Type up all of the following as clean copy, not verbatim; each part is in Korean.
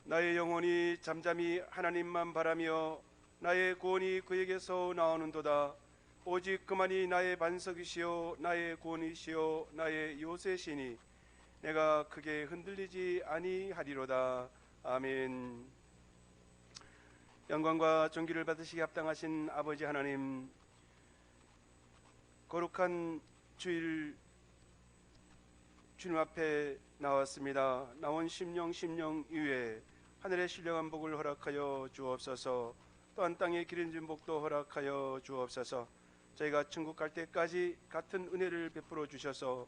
나의 영혼이 잠잠히 하나님만 바라며 나의 구원이 그에게서 나오는도다. 오직 그만이 나의 반석이시요 나의 구원이시요 나의 요새시니 내가 크게 흔들리지 아니하리로다. 아멘. 영광과 존귀를 받으시기 합당하신 아버지 하나님, 거룩한 주일 주님 앞에 나왔습니다. 나온 심령 이외에 하늘의 신령한 복을 허락하여 주옵소서. 또한 땅의 기름진 복도 허락하여 주옵소서. 저희가 천국 갈 때까지 같은 은혜를 베풀어 주셔서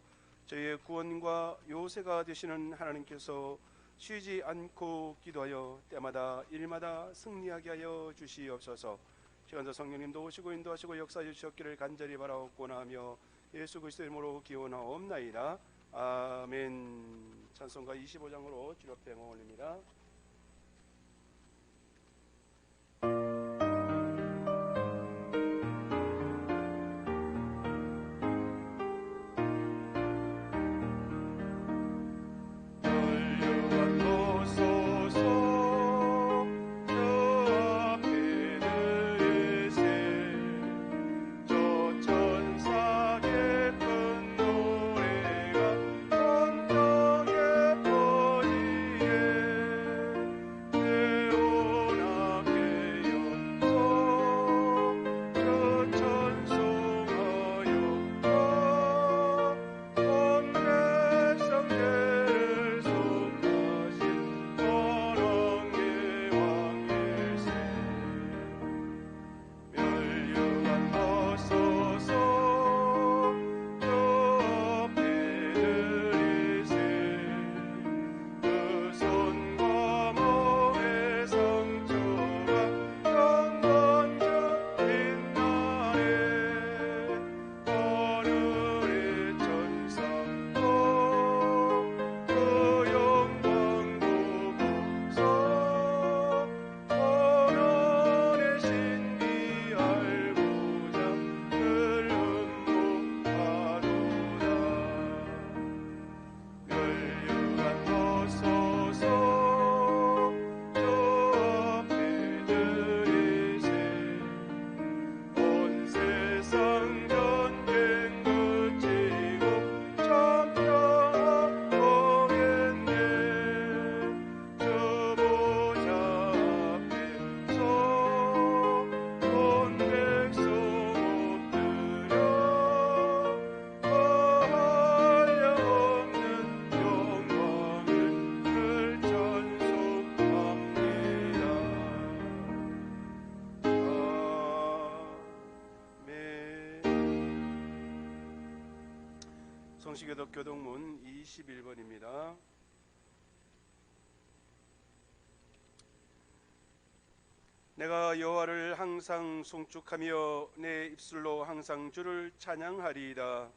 저희의 구원과 요새가 되시는 하나님께서 쉬지 않고 기도하여 때마다 일마다 승리하게 하여 주시옵소서. 시간도 성령님도 오시고 인도하시고 역사해 주셨기를 간절히 바라옵고나 하며 예수 그리스도의 이름으로 기원하옵나이다. 아멘. 찬송가 25장으로 주일 앞에 영광 올립니다. 성시교독 교동문 21번입니다. 내가 여호와를 항상 송축하며 내 입술로 항상 주를 찬양하리이다.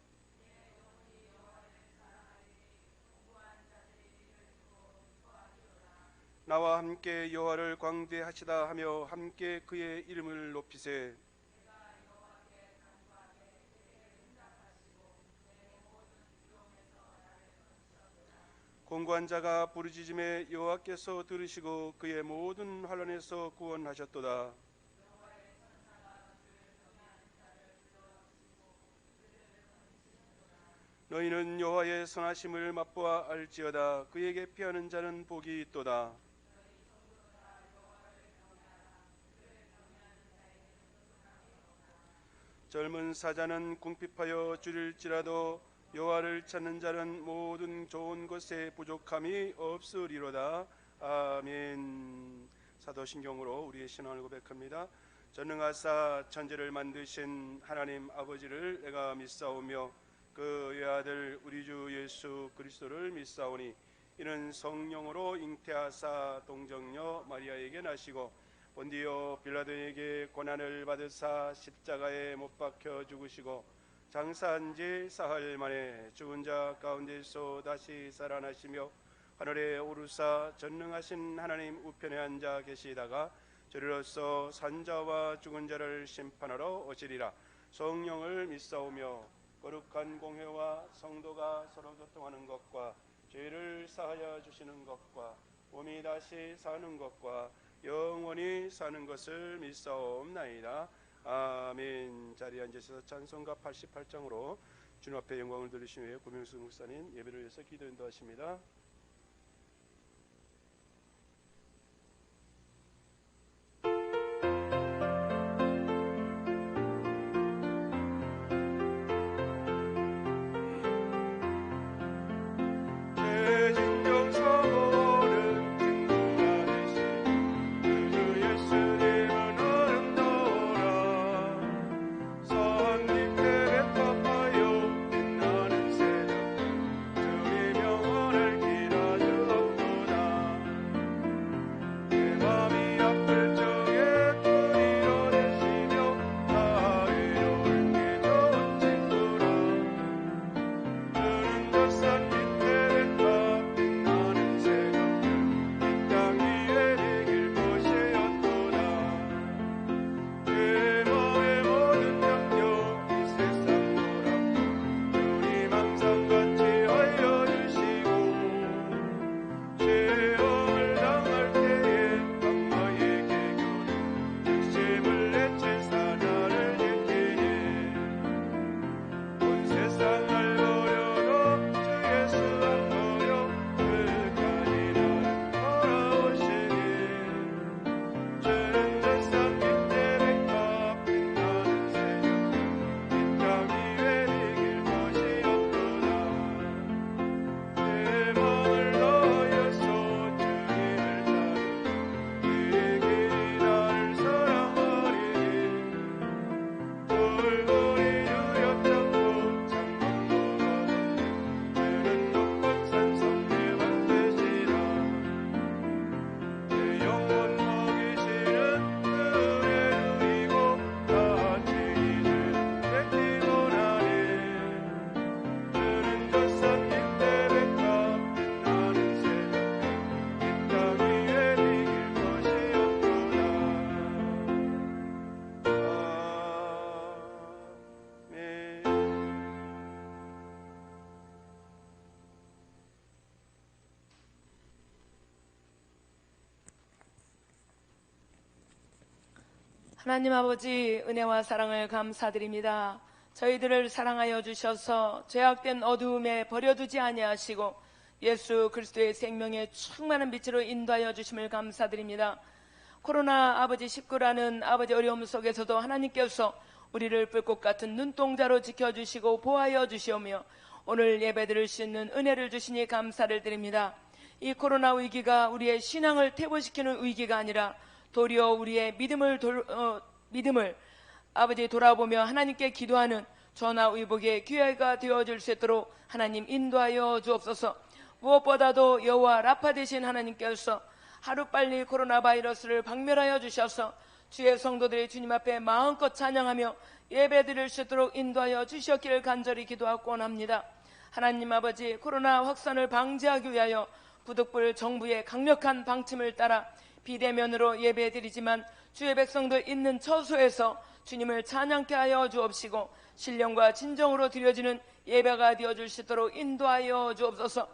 나와 함께 여호와를 광대하시다 하며 함께 그의 이름을 높이세. 공고한 자가 부르짖음에 여호와께서 들으시고 그의 모든 환난에서 구원하셨도다. 너희는 여호와의 선하심을 맛보아 알지어다. 그에게 피하는 자는 복이 있도다. 젊은 사자는 궁핍하여 줄일지라도 여호와를 찾는 자는 모든 좋은 것에 부족함이 없으리로다. 아멘. 사도신경으로 우리의 신앙을 고백합니다. 전능하사 천지를 만드신 하나님 아버지를 내가 믿사오며 그 외아들 우리 주 예수 그리스도를 믿사오니 이는 성령으로 잉태하사 동정녀 마리아에게 나시고 본디오 빌라도에게 고난을 받으사 십자가에 못 박혀 죽으시고 장사한 지 사흘 만에 죽은 자 가운데서 다시 살아나시며 하늘에 오르사 전능하신 하나님 우편에 앉아 계시다가 저리로서 산자와 죽은 자를 심판하러 오시리라. 성령을 믿사오며 거룩한 공회와 성도가 서로 교통하는 것과 죄를 사하여 주시는 것과 몸이 다시 사는 것과 영원히 사는 것을 믿사옵나이다. 아멘. 자리에 앉으셔서 찬송가 88장으로 주님 앞에 영광을 돌리신 후에 고명수 목사님 예배를 위해서 기도 인도하십니다. 하나님 아버지, 은혜와 사랑을 감사드립니다. 저희들을 사랑하여 주셔서 죄악된 어두움에 버려두지 아니하시고 예수 그리스도의 생명의 충만한 빛으로 인도하여 주심을 감사드립니다. 코로나 아버지 19라는 아버지 어려움 속에서도 하나님께서 우리를 불꽃 같은 눈동자로 지켜주시고 보호하여 주시오며 오늘 예배드릴 수 있는 은혜를 주시니 감사를 드립니다. 이 코로나 위기가 우리의 신앙을 퇴보시키는 위기가 아니라 도리어 우리의 믿음을 아버지 돌아보며 하나님께 기도하는 전화위복의 기회가 되어줄 수 있도록 하나님 인도하여 주옵소서. 무엇보다도 여호와 라파 되신 하나님께서 하루빨리 코로나 바이러스를 박멸하여 주셔서 주의 성도들이 주님 앞에 마음껏 찬양하며 예배드릴 수 있도록 인도하여 주셨기를 간절히 기도하고 원합니다. 하나님 아버지, 코로나 확산을 방지하기 위하여 부득불 정부의 강력한 방침을 따라 비대면으로 예배드리지만 주의 백성들 있는 처소에서 주님을 찬양케 하여 주옵시고 신령과 진정으로 드려지는 예배가 되어줄 수 있도록 인도하여 주옵소서.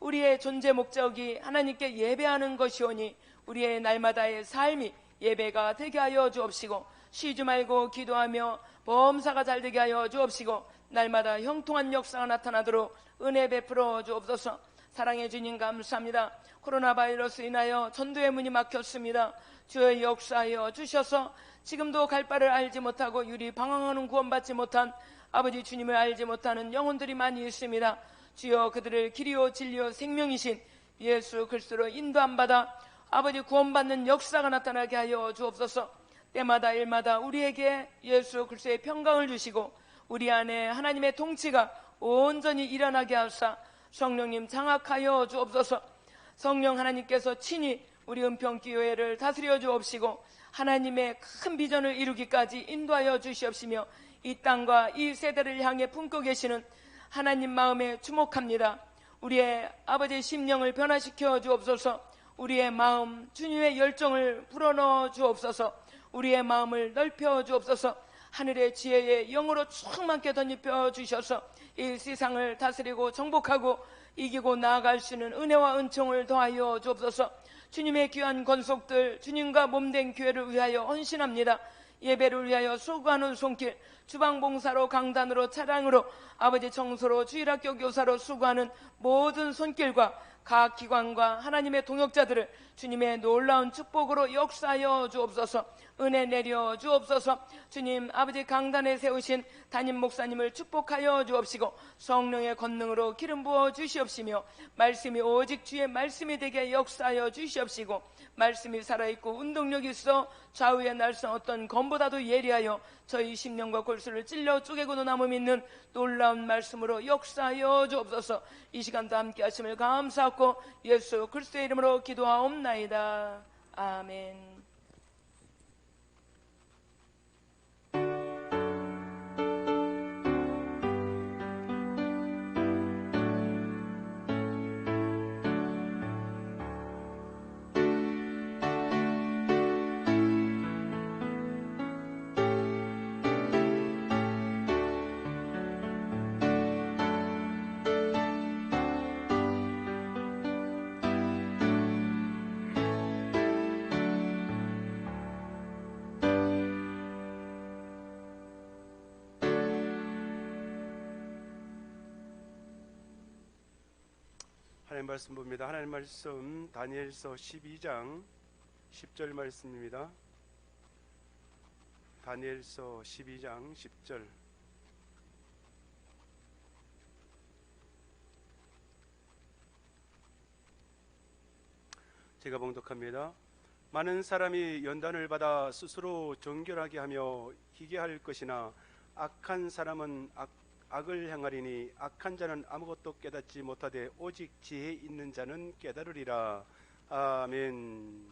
우리의 존재 목적이 하나님께 예배하는 것이오니 우리의 날마다의 삶이 예배가 되게 하여 주옵시고 쉬지 말고 기도하며 범사가 잘 되게 하여 주옵시고 날마다 형통한 역사가 나타나도록 은혜 베풀어 주옵소서. 사랑해 주님 감사합니다. 코로나 바이러스 인하여 전도의 문이 막혔습니다. 주의 역사하여 주셔서 지금도 갈 바를 알지 못하고 유리 방황하는 구원받지 못한 아버지 주님을 알지 못하는 영혼들이 많이 있습니다. 주여 그들을 길이요 진리요 생명이신 예수 그리스도로 인도함 받아 아버지 구원받는 역사가 나타나게 하여 주옵소서. 때마다 일마다 우리에게 예수 그리스도의 평강을 주시고 우리 안에 하나님의 통치가 온전히 일어나게 하사 성령님 장악하여 주옵소서. 성령 하나님께서 친히 우리 은평교회를 다스려 주옵시고 하나님의 큰 비전을 이루기까지 인도하여 주시옵시며 이 땅과 이 세대를 향해 품고 계시는 하나님 마음에 주목합니다. 우리의 아버지의 심령을 변화시켜 주옵소서. 우리의 마음 주님의 열정을 불어넣어 주옵소서. 우리의 마음을 넓혀 주옵소서. 하늘의 지혜의 영으로 충만케 덧입혀 주셔서 이 세상을 다스리고 정복하고 이기고 나아갈 수 있는 은혜와 은총을 더하여 주옵소서. 주님의 귀한 권속들, 주님과 몸된 교회를 위하여 헌신합니다. 예배를 위하여 수고하는 손길, 주방봉사로, 강단으로, 차량으로, 아버지 청소로, 주일학교 교사로 수고하는 모든 손길과 각 기관과 하나님의 동역자들을 주님의 놀라운 축복으로 역사하여 주옵소서. 은혜 내려 주옵소서. 주님, 아버지 강단에 세우신 담임 목사님을 축복하여 주옵시고 성령의 권능으로 기름 부어 주시옵시며 말씀이 오직 주의 말씀이 되게 역사하여 주시옵시고 말씀이 살아있고 운동력이 있어 좌우의 날선 어떤 검보다도 예리하여 저희 심령과 골수를 찔러 쪼개고도 남음 있는 놀라운 말씀으로 역사하여 주옵소서. 이 시간도 함께 하심을 감사하고 예수 그리스도의 이름으로 기도하옵나이다. 아멘. 하나님 말씀 봅니다. 하나님 말씀 다니엘서 12장 10절 말씀입니다. 다니엘서 12장 10절. 제가 봉독합니다. 많은 사람이 연단을 받아 스스로 정결하게 하며 희게 할 것이나 악한 사람은 악을 행하리니 악한 자는 아무것도 깨닫지 못하되 오직 지혜 있는 자는 깨달으리라. 아멘.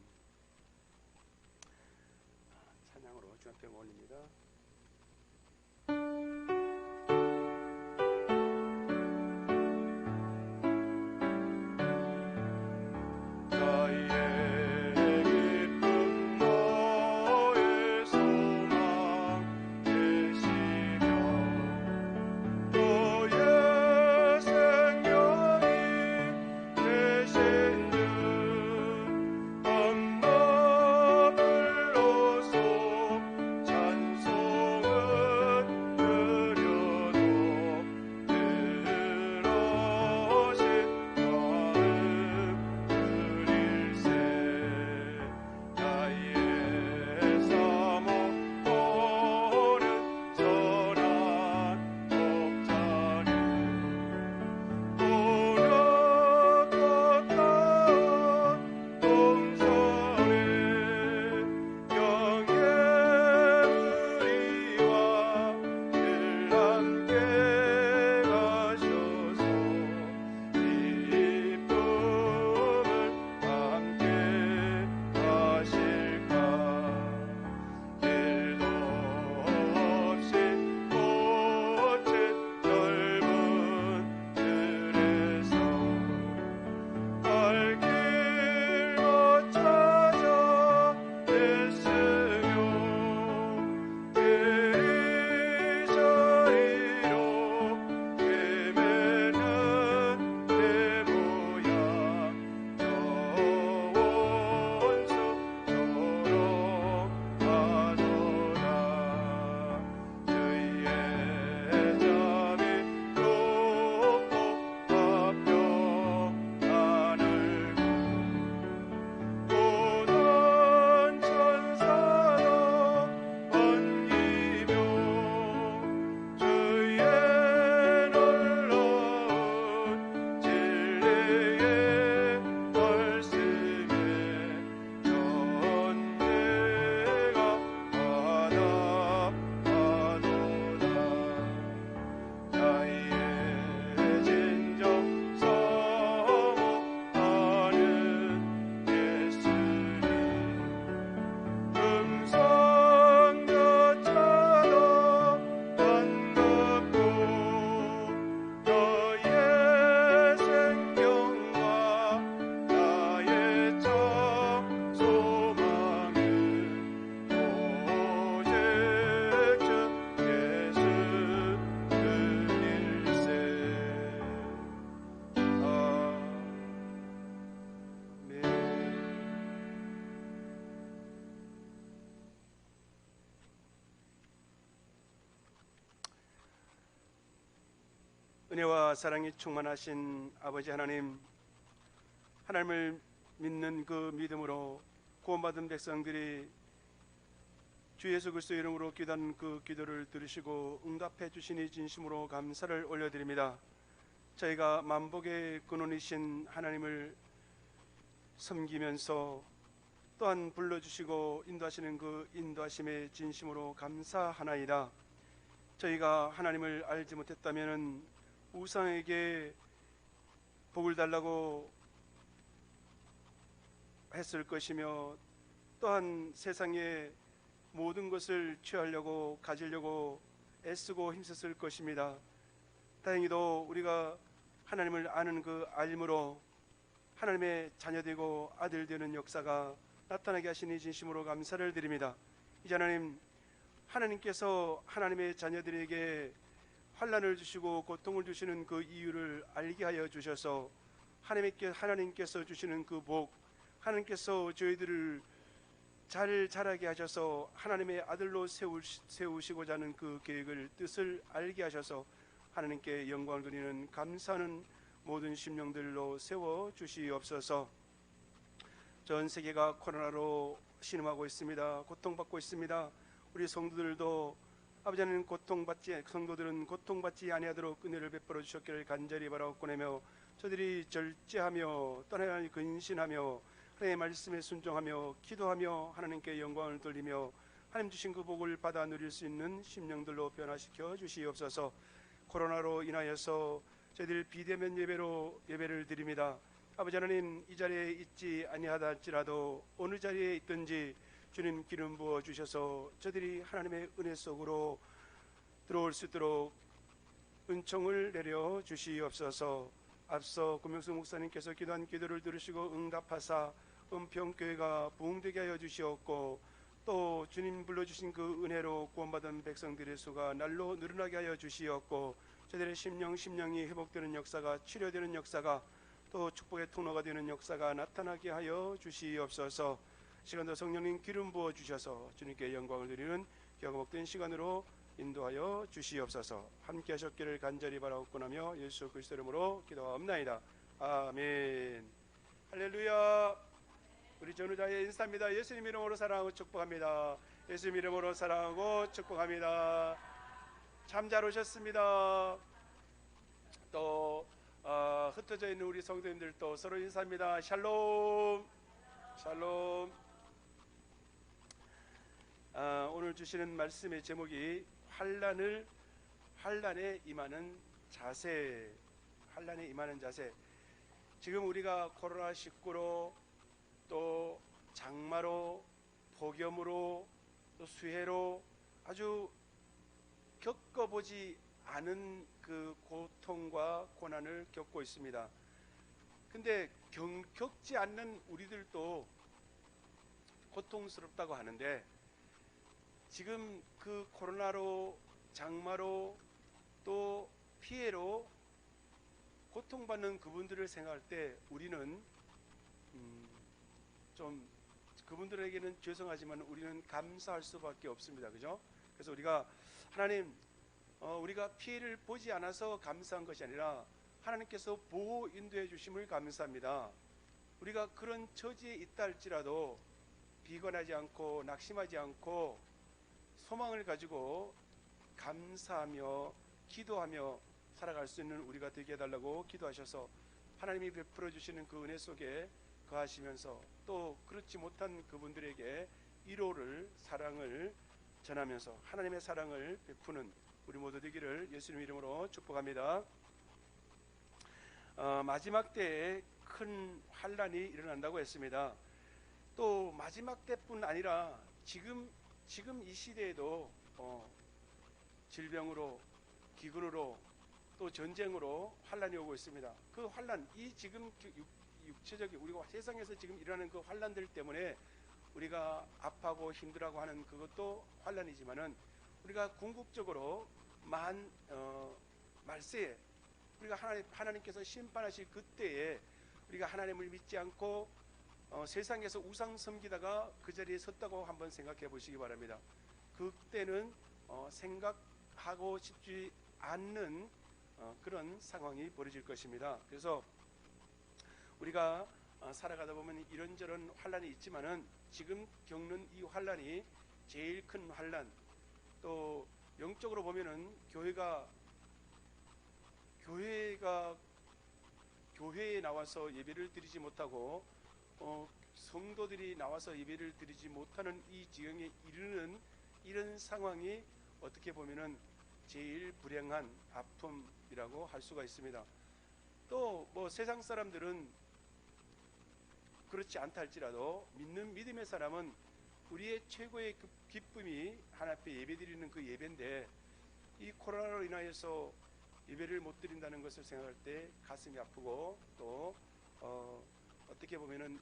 찬양으로 주 앞에 올립니다. 찬송 은혜와 사랑이 충만하신 아버지 하나님, 하나님을 믿는 그 믿음으로 구원받은 백성들이 주 예수 그리스도 이름으로 기도한 그 기도를 들으시고 응답해 주시니 진심으로 감사를 올려드립니다. 저희가 만복의 근원이신 하나님을 섬기면서 또한 불러주시고 인도하시는 그 인도하심에 진심으로 감사하나이다. 저희가 하나님을 알지 못했다면 우상에게 복을 달라고 했을 것이며 또한 세상의 모든 것을 취하려고 가지려고 애쓰고 힘썼을 것입니다. 다행히도 우리가 하나님을 아는 그 알므로 하나님의 자녀되고 아들 되는 역사가 나타나게 하시니 진심으로 감사를 드립니다. 이제 하나님께서 하나님의 자녀들에게 환난을 주시고 고통을 주시는 그 이유를 알게 하여 주셔서 하나님께서 주시는 그 복, 하나님께서 저희들을 잘 자라게 하셔서 하나님의 아들로 세우시고자 하는 그 계획을 뜻을 알게 하셔서 하나님께 영광을 드리는 감사하는 모든 심령들로 세워 주시옵소서. 전 세계가 코로나로 신음하고 있습니다. 고통받고 있습니다. 우리 성도들도 아버지 하나님 성도들은 고통받지 아니하도록 은혜를 베풀어 주셨기를 간절히 바라옵고내며 저들이 절제하며 떠나야 근신하며 하나님의 말씀에 순종하며 기도하며 하나님께 영광을 돌리며 하나님 주신 그 복을 받아 누릴 수 있는 심령들로 변화시켜 주시옵소서. 코로나로 인하여서 저희들 비대면 예배를 드립니다. 아버지 하나님, 이 자리에 있지 아니하다 할지라도 어느 자리에 있든지 주님 기름 부어 주셔서 저들이 하나님의 은혜 속으로 들어올 수 있도록 은총을 내려 주시옵소서. 앞서 고명수 목사님께서 기도한 기도를 들으시고 응답하사 은평교회가 부흥되게 하여 주시옵고 또 주님 불러주신 그 은혜로 구원받은 백성들의 수가 날로 늘어나게 하여 주시옵고 저들의 심령이 회복되는 역사가, 치료되는 역사가, 또 축복의 통로가 되는 역사가 나타나게 하여 주시옵소서. 시간도 성령님 기름 부어 주셔서 주님께 영광을 드리는 기가 목된 시간으로 인도하여 주시옵소서. 함께 하셨기를 간절히 바라옵고나며 예수 그리스도 이름으로 기도하옵나이다. 아멘. 할렐루야. 우리 전우자의 인사입니다. 예수님 이름으로 사랑하고 축복합니다. 예수님 이름으로 사랑하고 축복합니다. 참 잘 오셨습니다. 또 흩어져 있는 우리 성도님들도 서로 인사합니다. 샬롬. 샬롬. 오늘 주시는 말씀의 제목이 환난에 임하는 자세. 환난에 임하는 자세. 지금 우리가 코로나19로 또 장마로 폭염으로 또 수해로 아주 겪어보지 않은 그 고통과 고난을 겪고 있습니다. 근데 겪지 않는 우리들도 고통스럽다고 하는데 지금 그 코로나로 장마로 또 피해로 고통받는 그분들을 생각할 때 우리는 좀 그분들에게는 죄송하지만 우리는 감사할 수밖에 없습니다. 그죠? 그래서 우리가 하나님 우리가 피해를 보지 않아서 감사한 것이 아니라 하나님께서 보호 인도해 주심을 감사합니다. 우리가 그런 처지에 있다 할지라도 비관하지 않고 낙심하지 않고 소망을 가지고 감사하며 기도하며 살아갈 수 있는 우리가 되게 해달라고 기도하셔서 하나님이 베풀어 주시는 그 은혜 속에 거하시면서 또 그렇지 못한 그분들에게 위로를, 사랑을 전하면서 하나님의 사랑을 베푸는 우리 모두 되기를 예수님 이름으로 축복합니다. 마지막 때에 큰 환난이 일어난다고 했습니다. 또 마지막 때뿐 아니라 지금 이 시대에도 질병으로, 기근으로, 또 전쟁으로 환난이 오고 있습니다. 그 환난, 이 지금 육체적인 우리가 세상에서 지금 일어나는 그 환난들 때문에 우리가 아파하고 힘들어하고 하는 그것도 환난이지만은 우리가 궁극적으로 말세에 우리가 하나님께서 심판하실 그때에 우리가 하나님을 믿지 않고 세상에서 우상 섬기다가 그 자리에 섰다고 한번 생각해 보시기 바랍니다. 그때는 생각하고 싶지 않는 그런 상황이 벌어질 것입니다. 그래서 우리가 살아가다 보면 이런저런 환란이 있지만은 지금 겪는 이 환란이 제일 큰 환란, 또 영적으로 보면은 교회에 나와서 예배를 드리지 못하고 성도들이 나와서 예배를 드리지 못하는 이 지경에 이르는 이런 상황이 어떻게 보면은 제일 불행한 아픔이라고 할 수가 있습니다. 또 뭐 세상 사람들은 그렇지 않다 할지라도 믿는 믿음의 사람은 우리의 최고의 그 기쁨이 하나님 앞에 예배드리는 그 예배인데, 이 코로나로 인하여서 예배를 못 드린다는 것을 생각할 때 가슴이 아프고, 또 어떻게 보면은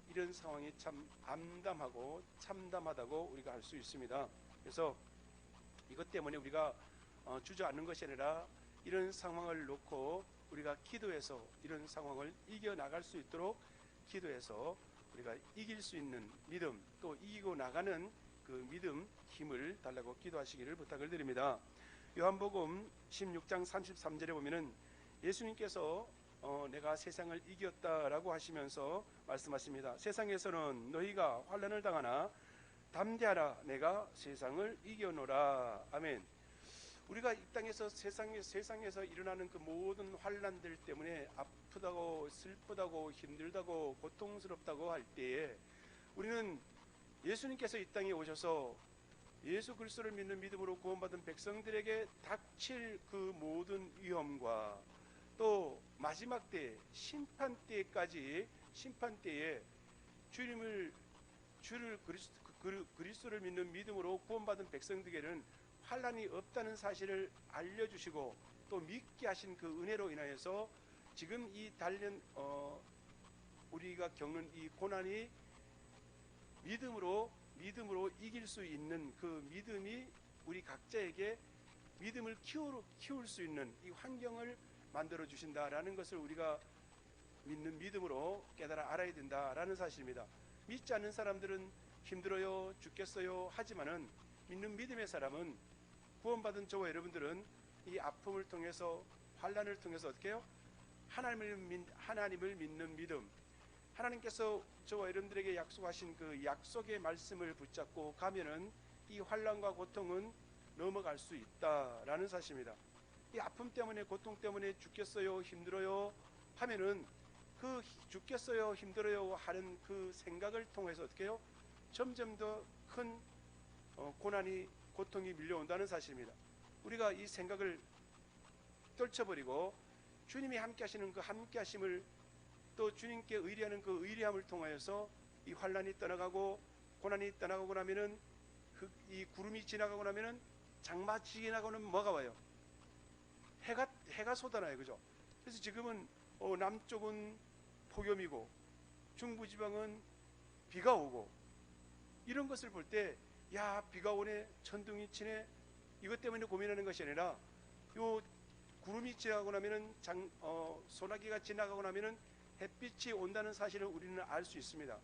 이런 상황이 참 암담하고 참담하다고 우리가 알 수 있습니다. 그래서 이것 때문에 우리가 주저앉는 것이 아니라 이런 상황을 놓고 우리가 기도해서 이런 상황을 이겨나갈 수 있도록 기도해서 우리가 이길 수 있는 믿음, 또 이기고 나가는 그 믿음, 힘을 달라고 기도하시기를 부탁을 드립니다. 요한복음 16장 33절에 보면은 예수님께서 내가 세상을 이겼다라고 하시면서 말씀하십니다. 세상에서는 너희가 환난을 당하나 담대하라, 내가 세상을 이겨노라. 아멘. 우리가 이 땅에서 세상에서 일어나는 그 모든 환난들 때문에 아프다고 슬프다고 힘들다고 고통스럽다고 할 때에 우리는 예수님께서 이 땅에 오셔서 예수 그리스도를 믿는 믿음으로 구원받은 백성들에게 닥칠 그 모든 위험과 또 마지막 때 심판 때까지, 심판 때에 주를 그리스도를 믿는 믿음으로 구원받은 백성들에게는 환난이 없다는 사실을 알려주시고 또 믿게 하신 그 은혜로 인하여서 지금 이 우리가 겪는 이 고난이 믿음으로 이길 수 있는 그 믿음이 우리 각자에게 믿음을 키울 수 있는 이 환경을 만들어 주신다라는 것을 우리가 믿는 믿음으로 깨달아 알아야 된다라는 사실입니다. 믿지 않는 사람들은 힘들어요, 죽겠어요 하지만은 믿는 믿음의 사람은, 구원받은 저와 여러분들은 이 아픔을 통해서, 환난을 통해서 어떻게 해요? 하나님을 믿는 믿음, 하나님께서 저와 여러분들에게 약속하신 그 약속의 말씀을 붙잡고 가면은 이 환난과 고통은 넘어갈 수 있다라는 사실입니다. 이 아픔 때문에, 고통 때문에 죽겠어요, 힘들어요 하면은 그 죽겠어요, 힘들어요 하는 그 생각을 통해서 어떻게 해요? 점점 더 큰 고난이, 고통이 밀려온다는 사실입니다. 우리가 이 생각을 떨쳐버리고 주님이 함께 하시는 그 함께 하심을, 또 주님께 의뢰하는 그 의뢰함을 통하여서 이 환난이 떠나가고 고난이 떠나가고 나면은 이 구름이 지나가고 나면은 장마 지나고는 뭐가 와요? 해가 쏟아나요. 그죠? 그래서 지금은 남쪽은 폭염이고 중부지방은 비가 오고, 이런 것을 볼 때 야, 비가 오네, 천둥이 치네, 이것 때문에 고민하는 것이 아니라 요 구름이 지나가고 나면은 소나기가 지나가고 나면은 햇빛이 온다는 사실을 우리는 알 수 있습니다.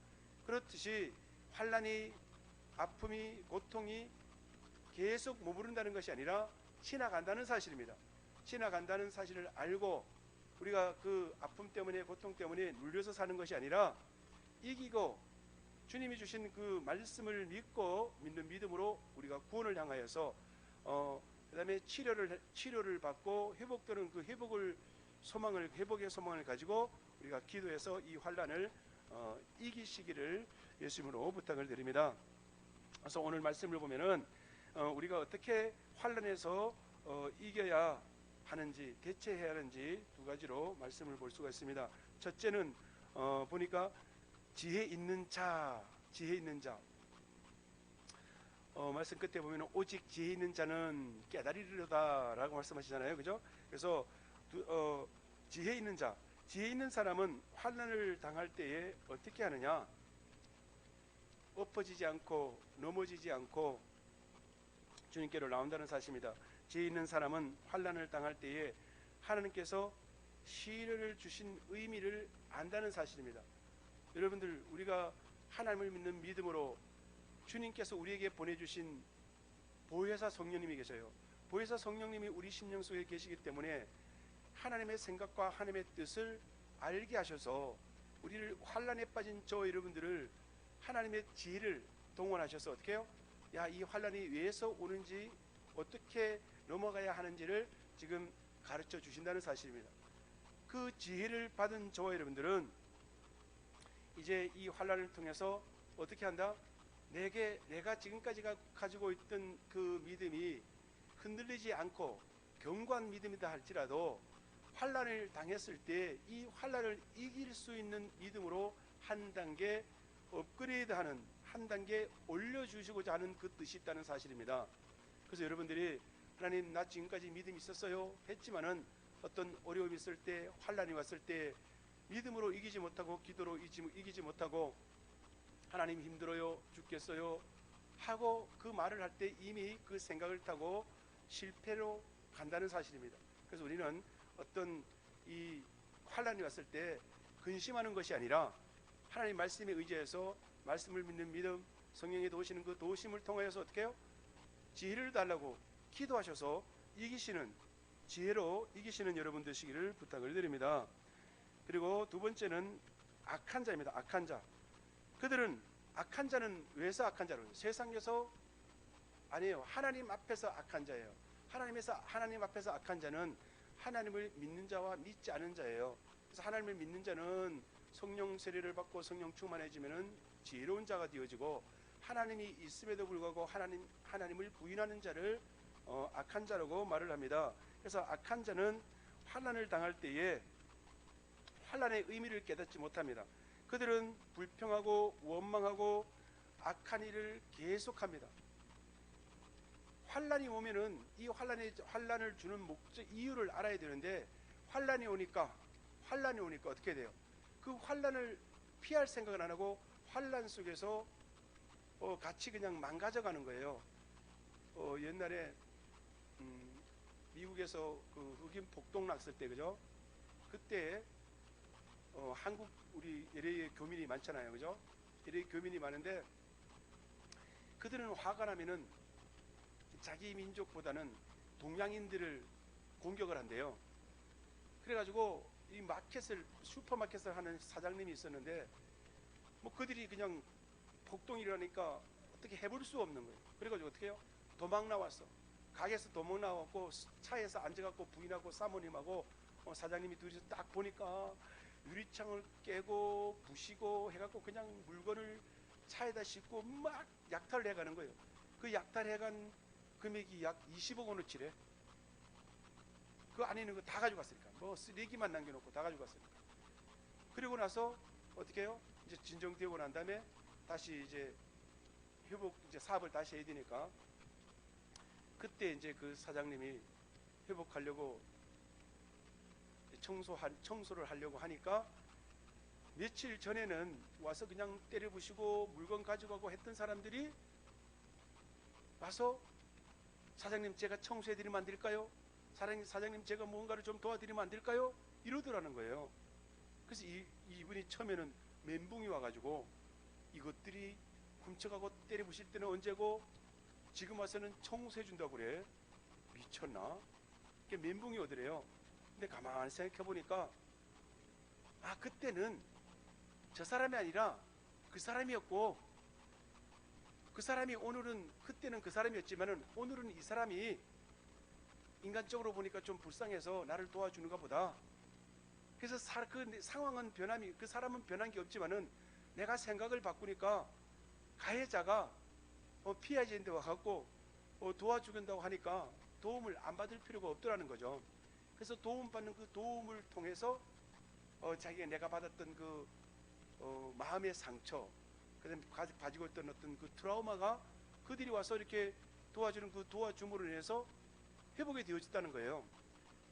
그렇듯이 환난이, 아픔이, 고통이 계속 머무른다는 것이 아니라 지나간다는 사실입니다. 지나간다는 사실을 알고 우리가 그 아픔 때문에, 고통 때문에 눌려서 사는 것이 아니라 이기고 주님이 주신 그 말씀을 믿고 믿는 믿음으로 우리가 구원을 향하여서 그 다음에 치료를 받고 회복되는 그 회복의 소망을 가지고 우리가 기도해서 이 환난을 이기시기를 예수님으로 부탁을 드립니다. 그래서 오늘 말씀을 보면은 우리가 어떻게 환난에서 이겨야 하는지, 대처해야 하는지 두 가지로 말씀을 볼 수가 있습니다. 첫째는 보니까 지혜 있는 자. 말씀 끝에 보면 오직 지혜 있는 자는 깨달으리로다라고 말씀하시잖아요. 그죠? 그래서 지혜 있는 자, 지혜 있는 사람은 환난을 당할 때에 어떻게 하느냐? 엎어지지 않고 넘어지지 않고 주님께로 나온다는 사실입니다. 지혜 있는 사람은 환난을 당할 때에 하나님께서 시련을 주신 의미를 안다는 사실입니다. 여러분들, 우리가 하나님을 믿는 믿음으로 주님께서 우리에게 보내주신 보혜사 성령님이 계셔요. 보혜사 성령님이 우리 심령 속에 계시기 때문에 하나님의 생각과 하나님의 뜻을 알게 하셔서 우리를 환난에 빠진 저 여러분들을 하나님의 지혜를 동원하셔서 어떻게 해요? 야, 이 환난이 왜서 오는지 어떻게 넘어가야 하는지를 지금 가르쳐 주신다는 사실입니다. 그 지혜를 받은 저와 여러분들은 이제 이 환난을 통해서 어떻게 한다? 내가 지금까지 가지고 있던 그 믿음이 흔들리지 않고 견고한 믿음이다 할지라도 환난을 당했을 때 이 환난을 이길 수 있는 믿음으로 한 단계 업그레이드하는, 한 단계 올려주시고자 하는 그 뜻이 있다는 사실입니다. 그래서 여러분들이 하나님, 나 지금까지 믿음이 있었어요 했지만은 어떤 어려움이 있을 때, 환난이 왔을 때 믿음으로 이기지 못하고 기도로 이기지 못하고 하나님 힘들어요, 죽겠어요 하고 그 말을 할 때 이미 그 생각을 타고 실패로 간다는 사실입니다. 그래서 우리는 어떤 이 환난이 왔을 때 근심하는 것이 아니라 하나님 말씀에 의지해서 말씀을 믿는 믿음, 성령이 도우시는 그 도우심을 통하여서 어떻게 해요? 지혜를 달라고 기도하셔서 이기시는, 지혜로 이기시는 여러분 되시기를 부탁을 드립니다. 그리고 두 번째는 악한 자입니다. 악한 자. 그들은, 악한 자는 왜서 악한 자로? 세상에서 아니에요. 하나님 앞에서 악한 자예요. 하나님 앞에서 악한 자는 하나님을 믿는 자와 믿지 않은 자예요. 그래서 하나님을 믿는 자는 성령 세례를 받고 성령 충만해지면은 지혜로운 자가 되어지고, 하나님이 있음에도 불구하고 하나님을 부인하는 자를 악한 자라고 말을 합니다. 그래서 악한 자는 환난을 당할 때에 환난의 의미를 깨닫지 못합니다. 그들은 불평하고 원망하고 악한 일을 계속합니다. 환난이 오면은 이 환난을 주는 목적, 이유를 알아야 되는데 환난이 오니까 어떻게 돼요? 그 환난을 피할 생각을 안 하고 환난 속에서 같이 그냥 망가져가는 거예요. 옛날에 미국에서 그 흑인 폭동 났을 때, 그죠? 그때 한국 우리 LA 교민이 많잖아요, 그죠? LA 교민이 많은데 그들은 화가 나면은 자기 민족보다는 동양인들을 공격을 한대요. 그래가지고 이 슈퍼마켓을 하는 사장님이 있었는데 뭐 그들이 그냥 폭동이 일어나니까 어떻게 해볼 수 없는 거예요. 그래가지고 어떻게 해요? 도망 나왔어. 가게에서 도망 나왔고 차에서 앉아갖고 부인하고 사모님하고 사장님이 둘이서 딱 보니까 유리창을 깨고 부시고 해갖고 그냥 물건을 차에다 싣고 막 약탈을 해가는 거예요. 그 약탈해간 금액이 약 20억 원어치래. 그 안에 있는 거 다 가져갔으니까, 뭐 쓰레기만 남겨놓고 다 가져갔으니까. 그리고 나서 어떻게 해요? 이제 진정되고 난 다음에 다시 이제 이제 사업을 다시 해야 되니까 그때 이제 그 사장님이 회복하려고 청소를 하려고 하니까 며칠 전에는 와서 그냥 때려부시고 물건 가져가고 했던 사람들이 와서 사장님, 제가 청소해드리면 안 될까요? 사장님, 제가 뭔가를 좀 도와드리면 안 될까요? 이러더라는 거예요. 그래서 이분이 처음에는 멘붕이 와가지고 이것들이 훔쳐가고 때려부실 때는 언제고 지금 와서는 청소해준다고 그래. 미쳤나? 그게 멘붕이 오더래요. 근데 가만히 생각해보니까 그때는 저 사람이 아니라 그 사람이었고, 그 사람이 그때는 그 사람이었지만은 오늘은 이 사람이 인간적으로 보니까 좀 불쌍해서 나를 도와주는가 보다. 그래서 그 상황은 그 사람은 변한 게 없지만은 내가 생각을 바꾸니까 가해자가 피해자인데 와갖고 도와주겠다고 하니까 도움을 안 받을 필요가 없더라는 거죠. 그래서 도움받는 그 도움을 통해서 자기가 내가 받았던 그 마음의 상처, 그다음에 가지고 있던 어떤 그 트라우마가 그들이 와서 이렇게 도와주는 그 도와줌으로 인해서 회복이 되어졌다는 거예요.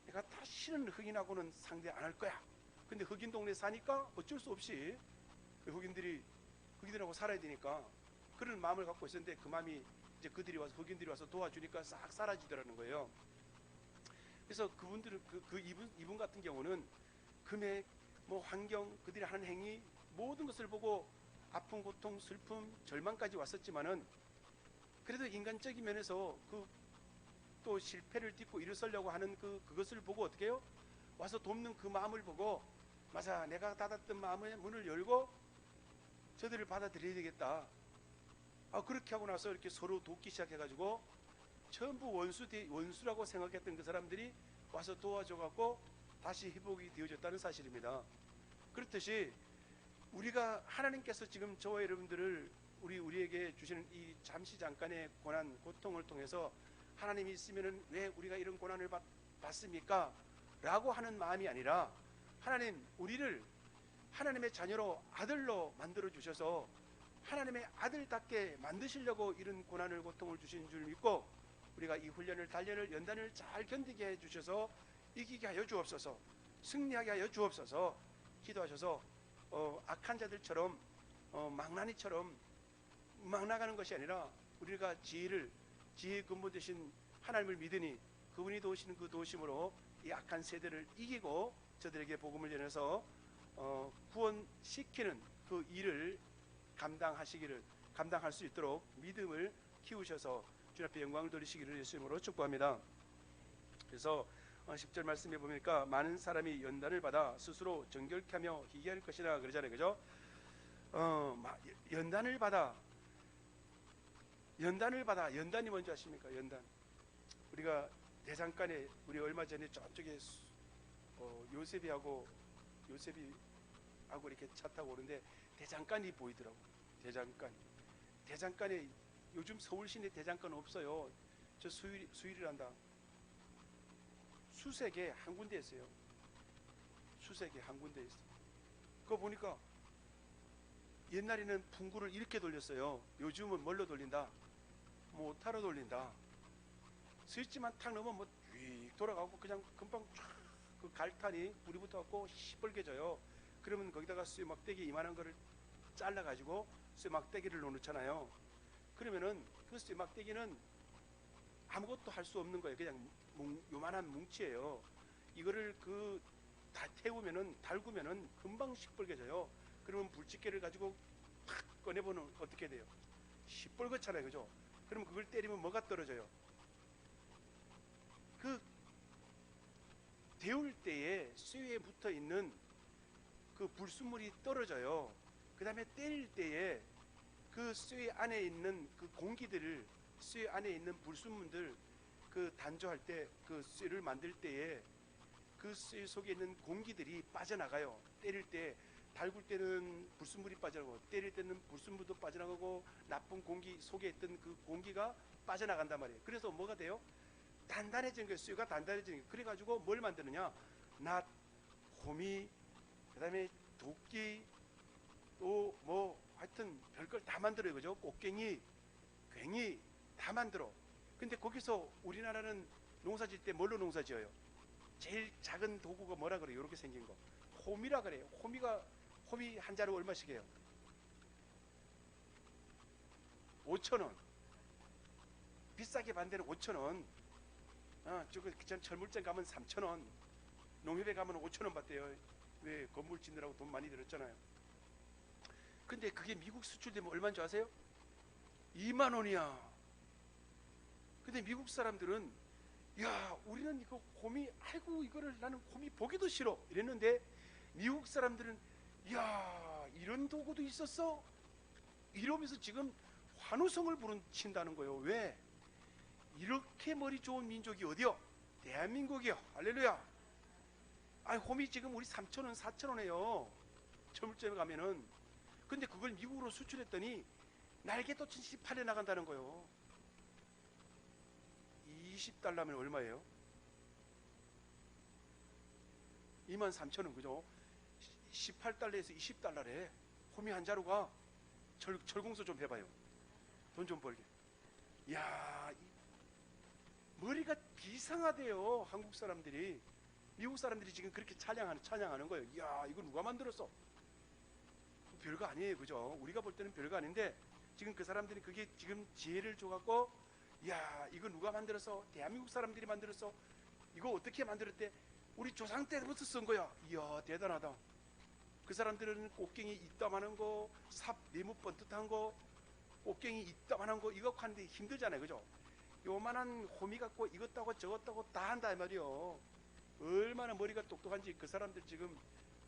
내가 다시는 흑인하고는 상대 안 할 거야. 근데 흑인 동네 사니까 어쩔 수 없이 흑인들하고 살아야 되니까 그런 마음을 갖고 있었는데 그 마음이 이제 흑인들이 와서 도와주니까 싹 사라지더라는 거예요. 그래서 그분들은 이분 같은 경우는 금액, 뭐 환경, 그들이 하는 행위 모든 것을 보고 아픔, 고통, 슬픔, 절망까지 왔었지만은 그래도 인간적인 면에서 그 또 실패를 딛고 일어서려고 하는 그것을 보고 어떻게 해요? 와서 돕는 그 마음을 보고, 맞아, 내가 닫았던 마음의 문을 열고 저들을 받아들여야 되겠다. 그렇게 하고 나서 이렇게 서로 돕기 시작해가지고 전부 원수라고 생각했던 그 사람들이 와서 도와줘갖고 다시 회복이 되어졌다는 사실입니다. 그렇듯이 우리가 하나님께서 지금 저와 여러분들을 우리에게 주시는 이 잠시 잠깐의 고난, 고통을 통해서 하나님이 있으면은 왜 우리가 이런 고난을 받습니까? 라고 하는 마음이 아니라, 하나님 우리를 하나님의 자녀로, 아들로 만들어 주셔서 하나님의 아들답게 만드시려고 이런 고난을, 고통을 주신 줄 믿고, 우리가 이 훈련을, 단련을, 연단을 잘 견디게 해 주셔서 이기게 하여 주옵소서, 승리하게 하여 주옵소서 기도하셔서 악한 자들처럼 망나니처럼 막 나가는 것이 아니라, 우리가 지혜의 근본 되신 하나님을 믿으니 그분이 도우시는 그 도우심으로 이 악한 세대를 이기고 저들에게 복음을 전해서 구원시키는 그 일을 감당할 수 있도록 믿음을 키우셔서 주님 앞에 영광을 돌리시기를 예수님으로 축복합니다. 그래서 10절 말씀에 보니까 많은 사람이 연단을 받아 스스로 정결케 하며 희귀할 것이라 그러잖아요. 그죠? 연단을 받아, 연단이 뭔지 아십니까? 연단. 우리가 대장간에, 우리 얼마 전에 저쪽에 요셉이하고 이렇게 차 타고 오는데 대장간이 보이더라고. 대장간에 요즘 서울 시내 대장간 없어요. 저 수일이란다. 수색에 한 군데 있어요. 그거 보니까 옛날에는 풍구를 이렇게 돌렸어요. 요즘은 뭘로 돌린다? 모타로 돌린다. 스위치만 탁 넣으면 휙 돌아가고 그냥 금방 그 갈탄이 불이 붙어갖고 시뻘개져요. 그러면 거기다가 쇠막대기 이만한 거를 잘라가지고 쇠막대기를 놓잖아요. 그러면은 그 쇠막대기는 아무것도 할 수 없는 거예요. 그냥 요만한 뭉치예요. 이거를 다 태우면은, 달구면은 금방 시뻘개져요. 그러면 불집게를 가지고 탁 꺼내보면 어떻게 돼요? 시뻘겋잖아요. 그죠? 그러면 그걸 때리면 뭐가 떨어져요? 데울 때에 쇠에 붙어 있는 그 불순물이 떨어져요. 그 다음에 때릴 때에 그 쇠 안에 있는 그 공기들을, 쇠 안에 있는 불순물들, 그 단조할 때, 그 쇠를 만들 때에 그 쇠 속에 있는 공기들이 빠져나가요. 때릴 때, 달굴 때는 불순물이 빠져나가고, 때릴 때는 불순물도 빠져나가고, 나쁜 공기 속에 있던 그 공기가 빠져나간단 말이에요. 그래서 뭐가 돼요? 단단해지는 거예요. 쇠가 단단해지는 거예요. 그래가지고 뭘 만드느냐? 낫, 호미, 그 다음에 도끼, 또 하여튼 별걸 다 만들어요. 그죠? 꽃갱이, 괭이 다 만들어. 근데 거기서 우리나라는 농사 질 때 뭘로 농사 지어요? 제일 작은 도구가 뭐라 그래요? 이렇게 생긴 거. 호미라 그래요. 호미 한 자루 얼마씩 해요? 5,000원. 비싸게 반 데는 5,000원. 전 철물점 가면 3,000원. 농협에 가면 5,000원 받대요. 왜? 건물 짓느라고 돈 많이 들었잖아요. 근데 그게 미국 수출되면 얼마인 줄 아세요? 2만 원이야. 근데 미국 사람들은, 야, 우리는 이거 호미, 아이고 이거를 나는 호미 보기도 싫어 이랬는데, 미국 사람들은, 야, 이런 도구도 있었어? 이러면서 지금 환호성을 부르친다는 거예요. 왜? 이렇게 머리 좋은 민족이 어디요? 대한민국이요. 할렐루야. 호미 지금 우리 3,000원, 4,000원에요. 철물점에 가면은. 근데 그걸 미국으로 수출했더니 날개도치 팔려 나간다는 거예요. 20달러면 얼마예요? 23,000원. 그죠? 18달러에서 20달러래. 호미 한 자루가. 철공소 좀 해봐요. 돈 좀 벌게. 야, 머리가 비상하대요. 한국 사람들이. 미국 사람들이 지금 그렇게 찬양하는 거예요. 이야, 이거 누가 만들었어? 별거 아니에요. 그죠? 우리가 볼 때는 별거 아닌데, 지금 그 사람들이 그게 지금 지혜를 줘갖고, 이야, 이거 누가 만들었어? 대한민국 사람들이 만들었어? 이거 어떻게 만들었대? 우리 조상 때부터 쓴 거야. 이야, 대단하다. 그 사람들은 꽃갱이 이따만한 거, 삽 네모 번듯한 거, 꽃갱이 이따만한 거, 이거 하는데 힘들잖아요. 그죠? 요만한 호미 갖고 이것도 하고 저것도 하고 다 한다 이 말이요. 얼마나 머리가 똑똑한지. 그 사람들 지금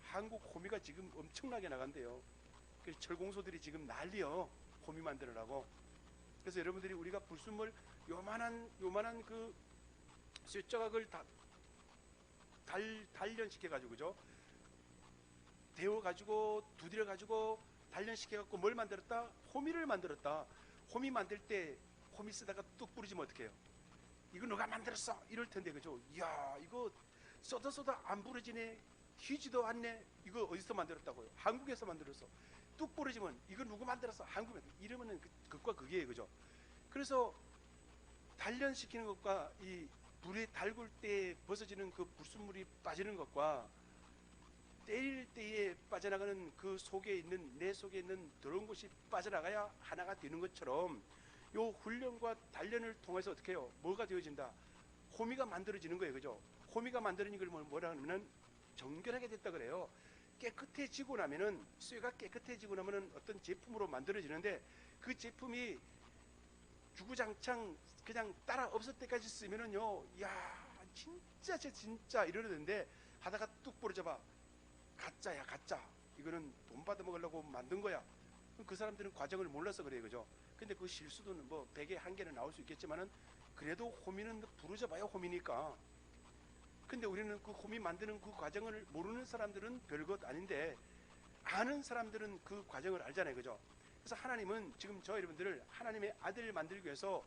한국 호미가 지금 엄청나게 나간대요. 그래서 철공소들이 지금 난리요, 호미 만들으라고. 그래서 여러분들이 우리가 불순물 요만한 그 쇠조각을 다 단련시켜 가지고, 그죠? 데워 가지고 두드려 가지고 단련시켜 갖고 뭘 만들었다? 호미를 만들었다. 호미 만들 때 호미 쓰다가 뚝 부러지면 어떡해요? 이거 누가 만들었어? 이럴 텐데, 그죠? 이야, 이거 써도 안 부러지네, 휘지도 않네. 이거 어디서 만들었다고요? 한국에서 만들었어. 뚝 부러지면 이거 누구 만들었어? 한국에서. 이러면은 그것과 그게예요, 그죠? 그래서 단련시키는 것과 이 불에 달굴 때 벗어지는 그 불순물이 빠지는 것과 때릴 때에 빠져나가는 그 속에 있는, 내 속에 있는 더러운 것이 빠져나가야 하나가 되는 것처럼, 요 훈련과 단련을 통해서 어떻게 해요? 뭐가 되어진다? 호미가 만들어지는 거예요, 그죠? 호미가 만들어진 걸 뭐라 하냐면 정결하게 됐다 그래요. 깨끗해지고 나면은, 쇠가 깨끗해지고 나면은 어떤 제품으로 만들어지는데, 그 제품이 주구장창 그냥 따라 없을 때까지 쓰면은요, 야, 진짜 이러는데, 하다가 뚝 부러져 봐. 가짜야, 가짜. 이거는 돈 받아 먹으려고 만든 거야. 그 사람들은 과정을 몰라서 그래요, 그죠? 근데 그 실수도 뭐 100에 1개는 나올 수 있겠지만은, 그래도 호미는 부러져 봐야 호미니까. 근데 우리는 그 호미 만드는 그 과정을 모르는 사람들은 별것 아닌데, 아는 사람들은 그 과정을 알잖아요, 그죠? 그래서 하나님은 지금 저 여러분들을 하나님의 아들을 만들기 위해서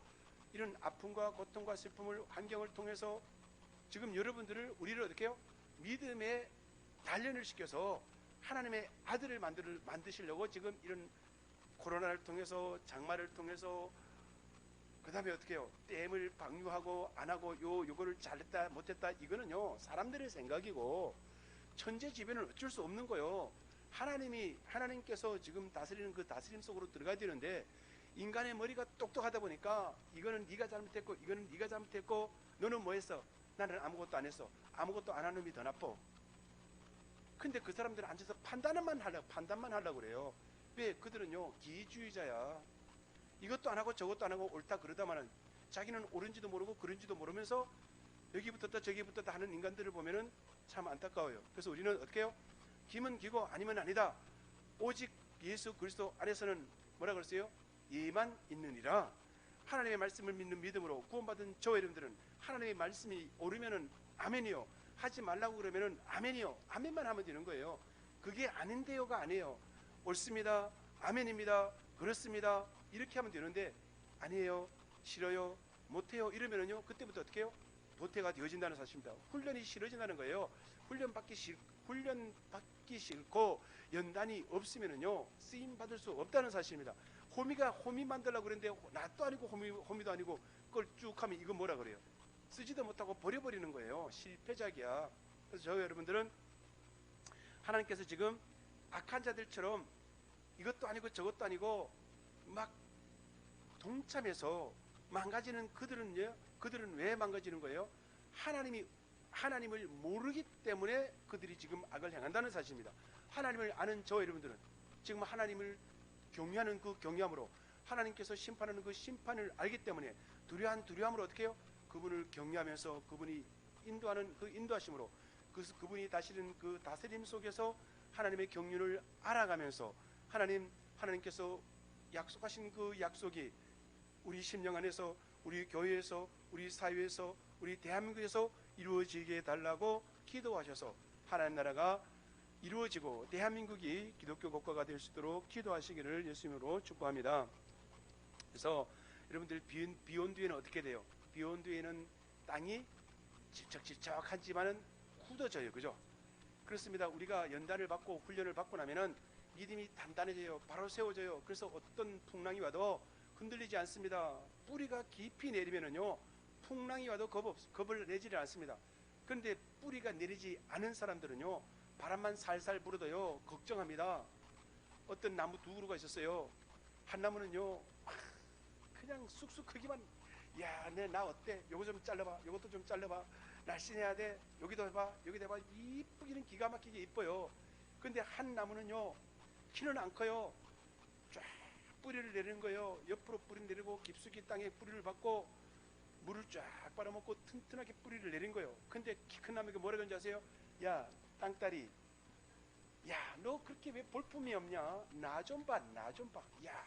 이런 아픔과 고통과 슬픔을, 환경을 통해서 지금 여러분들을, 우리를 어떻게 해요? 믿음의 단련을 시켜서 하나님의 아들을 만드시려고 지금 이런 코로나를 통해서, 장마를 통해서, 그 다음에 어떻게 해요? 댐을 방류하고 안 하고 요거를 잘했다 못했다, 이거는요 사람들의 생각이고, 천재지변은 어쩔 수 없는 거예요. 하나님께서 지금 다스리는 그 다스림 속으로 들어가야 되는데, 인간의 머리가 똑똑하다 보니까 이거는 네가 잘못했고 이거는 네가 잘못했고, 너는 뭐 했어? 나는 아무것도 안 했어. 아무것도 안 하는 놈이 더 나빠. 근데 그 사람들은 앉아서 판단만 하려고 그래요. 왜? 그들은요 기주의자야. 이것도 안 하고 저것도 안 하고 옳다 그러다마는 자기는 옳은지도 모르고 그런지도 모르면서 여기 붙었다 저기 붙었다 하는 인간들을 보면은 참 안타까워요. 그래서 우리는 어떻게 해요? 기면 기고 아니면 아니다. 오직 예수 그리스도 안에서는 뭐라 그랬어요? 예만 있느니라. 하나님의 말씀을 믿는 믿음으로 구원받은 저 여러분들은 하나님의 말씀이 옳으면은 아멘이요, 하지 말라고 그러면은 아멘이요, 아멘만 하면 되는 거예요. 그게 아닌데요가 아니에요. 옳습니다, 아멘입니다, 그렇습니다, 이렇게 하면 되는데, 아니에요, 싫어요, 못해요 이러면은요, 그때부터 어떻게 해요? 도태가 되어진다는 사실입니다. 훈련이 싫어진다는 거예요. 훈련받기 싫고 연단이 없으면은요 쓰임 받을 수 없다는 사실입니다. 호미가 호미 만들려고 그랬는데 낫도 아니고 호미도 아니고 그걸 쭉 하면 이거 뭐라 그래요? 쓰지도 못하고 버려버리는 거예요. 실패작이야. 그래서 저 여러분들은 하나님께서 지금 악한 자들처럼 이것도 아니고 저것도 아니고 막 동참해서 망가지는 그들은 왜 망가지는 거예요? 하나님을 모르기 때문에 그들이 지금 악을 행한다는 사실입니다. 하나님을 아는 저 여러분들은 지금 하나님을 경외하는 그 경외함으로, 하나님께서 심판하는 그 심판을 알기 때문에 두려움으로 어떻게 해요? 그분을 경외하면서 그분이 인도하는 그 인도하심으로, 그분이 다스리는 그 다스림 속에서 하나님의 경륜을 알아가면서 하나님께서 약속하신 그 약속이 우리 심령 안에서, 우리 교회에서, 우리 사회에서, 우리 대한민국에서 이루어지게 해달라고 기도하셔서 하나님 나라가 이루어지고 대한민국이 기독교 국가가 될 수 있도록 기도하시기를 예수님으로 축복합니다. 그래서 여러분들 비 온 뒤에는 어떻게 돼요? 비 온 뒤에는 땅이 질척질척하지만은 굳어져요, 그죠? 그렇습니다. 우리가 연단을 받고 훈련을 받고 나면은 믿음이 단단해져요. 바로 세워져요. 그래서 어떤 풍랑이 와도 흔들리지 않습니다. 뿌리가 깊이 내리면은요 풍랑이 와도 겁을 내지를 않습니다. 그런데 뿌리가 내리지 않은 사람들은요 바람만 살살 불어도요 걱정합니다. 어떤 나무 두 그루가 있었어요. 한 나무는요 그냥 쑥쑥 크기만, 야, 나 어때? 요거 좀 잘라봐, 요것도 좀 잘라봐, 날씬해야 돼, 여기도 해봐, 여기도 해봐. 이쁘기는 기가 막히게 이뻐요. 근데 한 나무는요 키는 안 커요. 쫙 뿌리를 내리는 거예요. 옆으로 뿌리 내리고 깊숙이 땅에 뿌리를 받고 물을 쫙 빨아먹고 튼튼하게 뿌리를 내린 거예요. 근데 키 큰 나무에게 뭐라 그런지 아세요? 야, 땅딸이, 야, 너 그렇게 왜 볼품이 없냐? 나 좀 봐, 나 좀 봐. 야,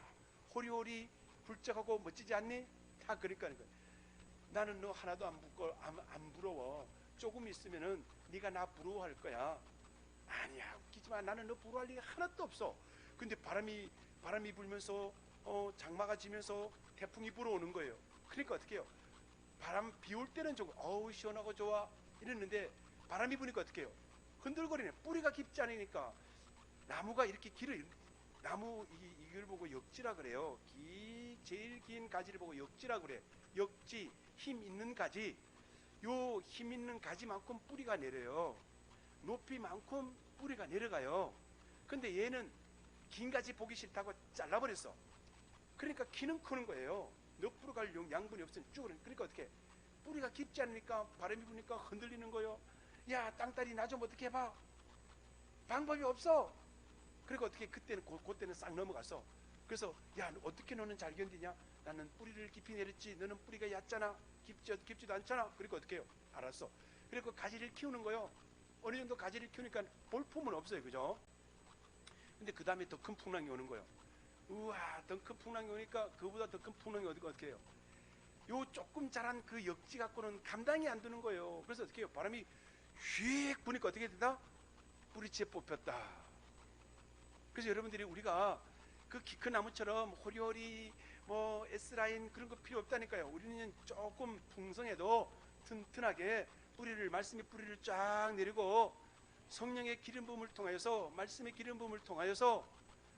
호리호리 훌쩍하고 멋지지 않니? 다 그러니까 거예요. 나는 너 하나도 안 부러워. 조금 있으면은 네가 나 부러워할 거야. 아니야, 웃기지 마. 나는 너 부러워할 리가 하나도 없어. 근데 바람이 불면서 장마가 지면서 태풍이 불어오는 거예요. 그러니까 어떻게 해요? 비 올 때는 좀 어우 시원하고 좋아 이랬는데 바람이 부니까 어떻게 해요? 흔들거리네. 뿌리가 깊지 않으니까 나무가 이렇게 나무 이걸 보고 역지라 그래요. 제일 긴 가지를 보고 역지라 그래. 역지, 힘 있는 가지. 요 힘 있는 가지만큼 뿌리가 내려요. 높이만큼 뿌리가 내려가요. 근데 얘는 긴 가지 보기 싫다고 잘라버렸어. 그러니까 키는 크는 거예요. 옆으로 갈 양분이 없으니 쭈그려. 그러니까 어떻게? 뿌리가 깊지 않으니까 바람이 부니까 흔들리는 거예요. 야, 땅딸이 나 좀 어떻게 해봐. 방법이 없어. 그리고 어떻게 그때는 싹 넘어갔어. 그래서 야, 어떻게 너는 잘 견디냐? 나는 뿌리를 깊이 내렸지. 너는 뿌리가 얕잖아. 깊지도 않잖아. 그리고 어떻게 해요? 알았어. 그리고 가지를 키우는 거요. 어느 정도 가지를 키우니까 볼품은 없어요. 그죠? 근데 그 다음에 더 큰 풍랑이 오는 거예요. 우와, 더 큰 풍랑이 오니까 그보다 더 큰 풍랑이 어떻게 해요? 요 조금 자란 그 역지 갖고는 감당이 안 되는 거예요. 그래서 어떻게 해요? 바람이 휙 부니까 어떻게 된다? 뿌리채 뽑혔다. 그래서 여러분들이 우리가 그 키 큰 나무처럼 호리호리 뭐 S라인 그런 거 필요 없다니까요. 우리는 조금 풍성해도 튼튼하게 말씀의 뿌리를 쫙 내리고 성령의 기름 부음을 통하여서 말씀의 기름 부음을 통하여서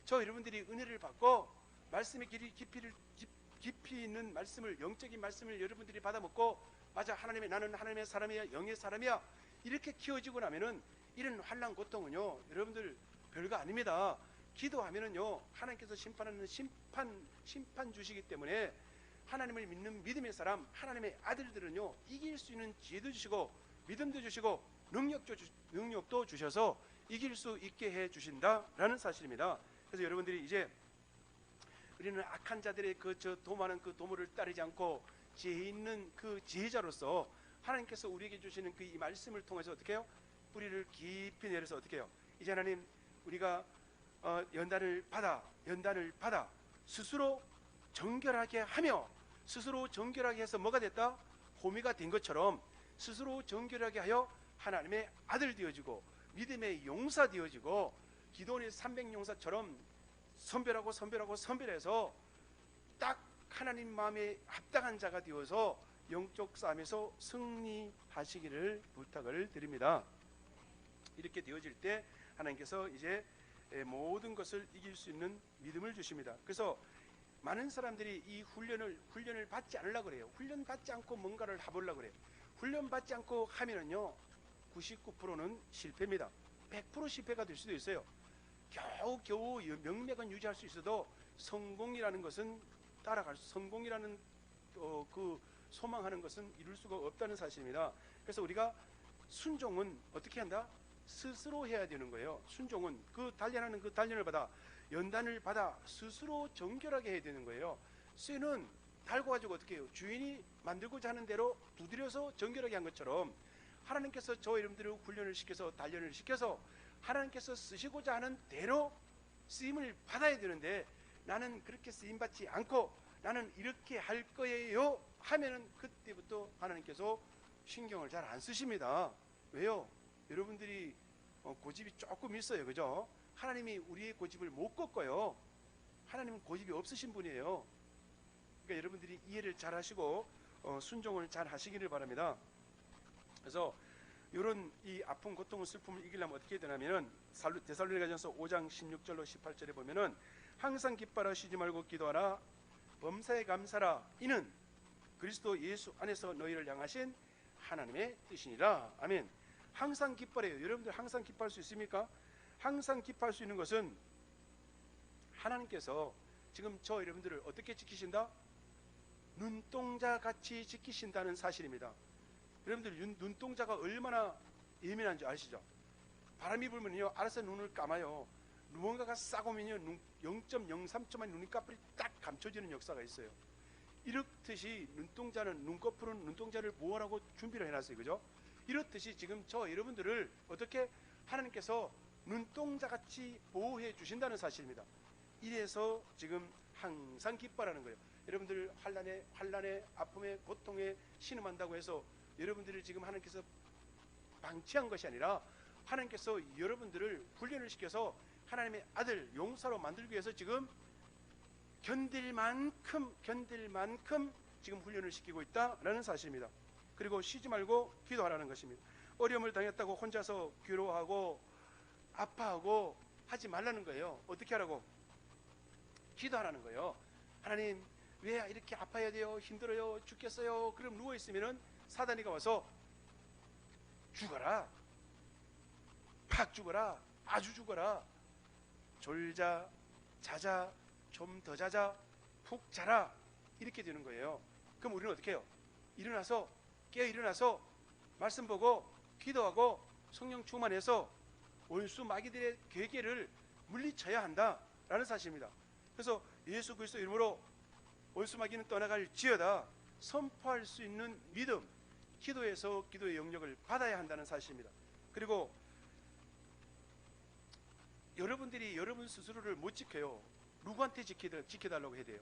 저 여러분들이 은혜를 받고 말씀의 깊이 있는 말씀을, 영적인 말씀을 여러분들이 받아먹고 맞아, 나는 하나님의 사람이야, 영의 사람이야 이렇게 키워지고 나면은 이런 환난 고통은요 여러분들 별거 아닙니다. 기도하면은요 하나님께서 심판하는 심판 주시기 때문에 하나님을 믿는 믿음의 사람, 하나님의 아들들은요 이길 수 있는 지혜도 주시고 믿음도 주시고 능력도 주셔서 이길 수 있게 해 주신다라는 사실입니다. 그래서 여러분들이 이제 우리는 악한 자들의 도마는 그 도모를 따르지 않고 지혜 있는 그 지혜자로서 하나님께서 우리에게 주시는 그 이 말씀을 통해서 어떻게 해요? 뿌리를 깊이 내려서 어떻게 해요? 이제 하나님 우리가 연단을 받아 스스로 정결하게 하며 스스로 정결하게 해서 뭐가 됐다? 호미가 된 것처럼 스스로 정결하게 하여 하나님의 아들 되어지고 믿음의 용사 되어지고 기도원의 300용사처럼 선별해서 딱 하나님 마음에 합당한 자가 되어서 영적 싸움에서 승리하시기를 부탁을 드립니다. 이렇게 되어질 때 하나님께서 이제 모든 것을 이길 수 있는 믿음을 주십니다. 그래서 많은 사람들이 이 훈련을 받지 않으려고 그래요. 훈련 받지 않고 뭔가를 해보려고 그래요. 훈련 받지 않고 하면은요 99%는 실패입니다. 100% 실패가 될 수도 있어요. 겨우 명맥은 유지할 수 있어도 성공이라는 것은 성공이라는 그 소망하는 것은 이룰 수가 없다는 사실입니다. 그래서 우리가 순종은 어떻게 한다? 스스로 해야 되는 거예요. 순종은 그 단련을 받아 연단을 받아 스스로 정결하게 해야 되는 거예요. 쇠는 달고 가지고 어떻게 해요? 주인이 만들고자 하는 대로 두드려서 정결하게 한 것처럼 하나님께서 저 여러분들을 훈련을 시켜서 단련을 시켜서 하나님께서 쓰시고자 하는 대로 쓰임을 받아야 되는데 나는 그렇게 쓰임 받지 않고 나는 이렇게 할 거예요 하면은 그때부터 하나님께서 신경을 잘 안 쓰십니다. 왜요? 여러분들이 고집이 조금 있어요. 그죠? 하나님이 우리의 고집을 못 꺾어요. 하나님은 고집이 없으신 분이에요. 그러니까 여러분들이 이해를 잘 하시고 순종을 잘 하시기를 바랍니다. 그래서 이런 이 아픔, 고통, 슬픔을 이기려면 어떻게 해야 되냐면은 데살로니가전서 5장 16절로 18절에 보면은 항상 기뻐하라, 쉬지 말고 기도하라, 범사에 감사라, 이는 그리스도 예수 안에서 너희를 향하신 하나님의 뜻이니라. 아멘. 항상 기뻐해요. 여러분들 항상 기뻐할 수 있습니까? 항상 기뻐할 수 있는 것은 하나님께서 지금 저 여러분들을 어떻게 지키신다? 눈동자 같이 지키신다는 사실입니다. 여러분들 눈동자가 얼마나 예민한지 아시죠? 바람이 불면요 알아서 눈을 감아요. 무언가가 싹 오면요 0.03초만 눈이 까불이 딱 감춰지는 역사가 있어요. 이렇듯이 눈동자는 눈꺼풀은 눈동자를 보호하라고 준비를 해놨어요. 그죠? 이렇듯이 지금 저 여러분들을 어떻게 하나님께서 눈동자같이 보호해 주신다는 사실입니다. 이래서 지금 항상 기뻐하라는 거예요. 여러분들 환난에 아픔에 고통에 신음한다고 해서 여러분들을 지금 하나님께서 방치한 것이 아니라 하나님께서 여러분들을 훈련을 시켜서 하나님의 아들 용사로 만들기 위해서 지금 견딜 만큼 지금 훈련을 시키고 있다라는 사실입니다. 그리고 쉬지 말고 기도하라는 것입니다. 어려움을 당했다고 혼자서 괴로워하고 아파하고 하지 말라는 거예요. 어떻게 하라고? 기도하라는 거예요. 하나님, 왜 이렇게 아파야 돼요? 힘들어요? 죽겠어요? 그럼 누워있으면 사단이가 와서 죽어라, 팍 죽어라, 아주 죽어라, 졸자, 자자, 좀 더 자자, 푹 자라, 이렇게 되는 거예요. 그럼 우리는 어떻게 해요? 일어나서, 깨어 일어나서 말씀 보고 기도하고 성령 충만해서 원수 마귀들의 괴계를 물리쳐야 한다라는 사실입니다. 그래서 예수 그리스도 이름으로 원수 마귀는 떠나갈지어다 선포할 수 있는 믿음, 기도에서 기도의 영역을 받아야 한다는 사실입니다. 그리고 여러분들이 여러분 스스로를 못 지켜요. 누구한테 지켜달라고 해야 돼요?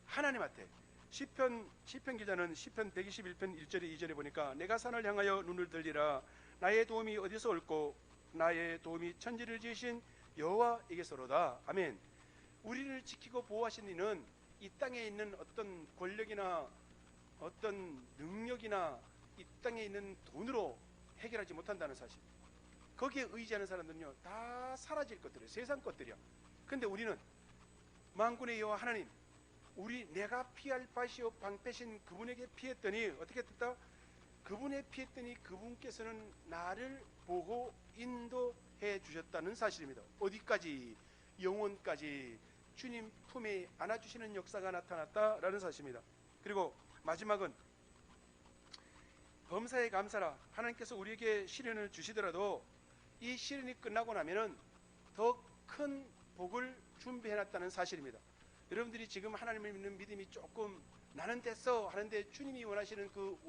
하나님한테. 시편 기자는 시편 121편 1절에 2절에 보니까 내가 산을 향하여 눈을 들리라 나의 도움이 어디서 올꼬 나의 도움이 천지를 지으신 여호와에게서로다. 아멘. 우리를 지키고 보호하신 이는 이 땅에 있는 어떤 권력이나 어떤 능력이나 이 땅에 있는 돈으로 해결하지 못한다는 사실. 거기에 의지하는 사람들은요 다 사라질 것들이에요. 세상 것들이야. 근데 우리는 만군의 여호와 하나님, 내가 피할 바시오 방패신 그분에게 피했더니 어떻게 됐다? 그분에 피했더니 그분께서는 나를 보고 인도해 주셨다는 사실입니다. 어디까지? 영원까지 주님 품에 안아주시는 역사가 나타났다라는 사실입니다. 그리고 마지막은 범사에 감사라. 하나님께서 우리에게 시련을 주시더라도 이 시련이 끝나고 나면은 더 큰 복을 준비해놨다는 사실입니다. 여러분들이 지금 하나님을 믿는 믿음이 조금 나는 됐어 하는데 주님이 원하시는 그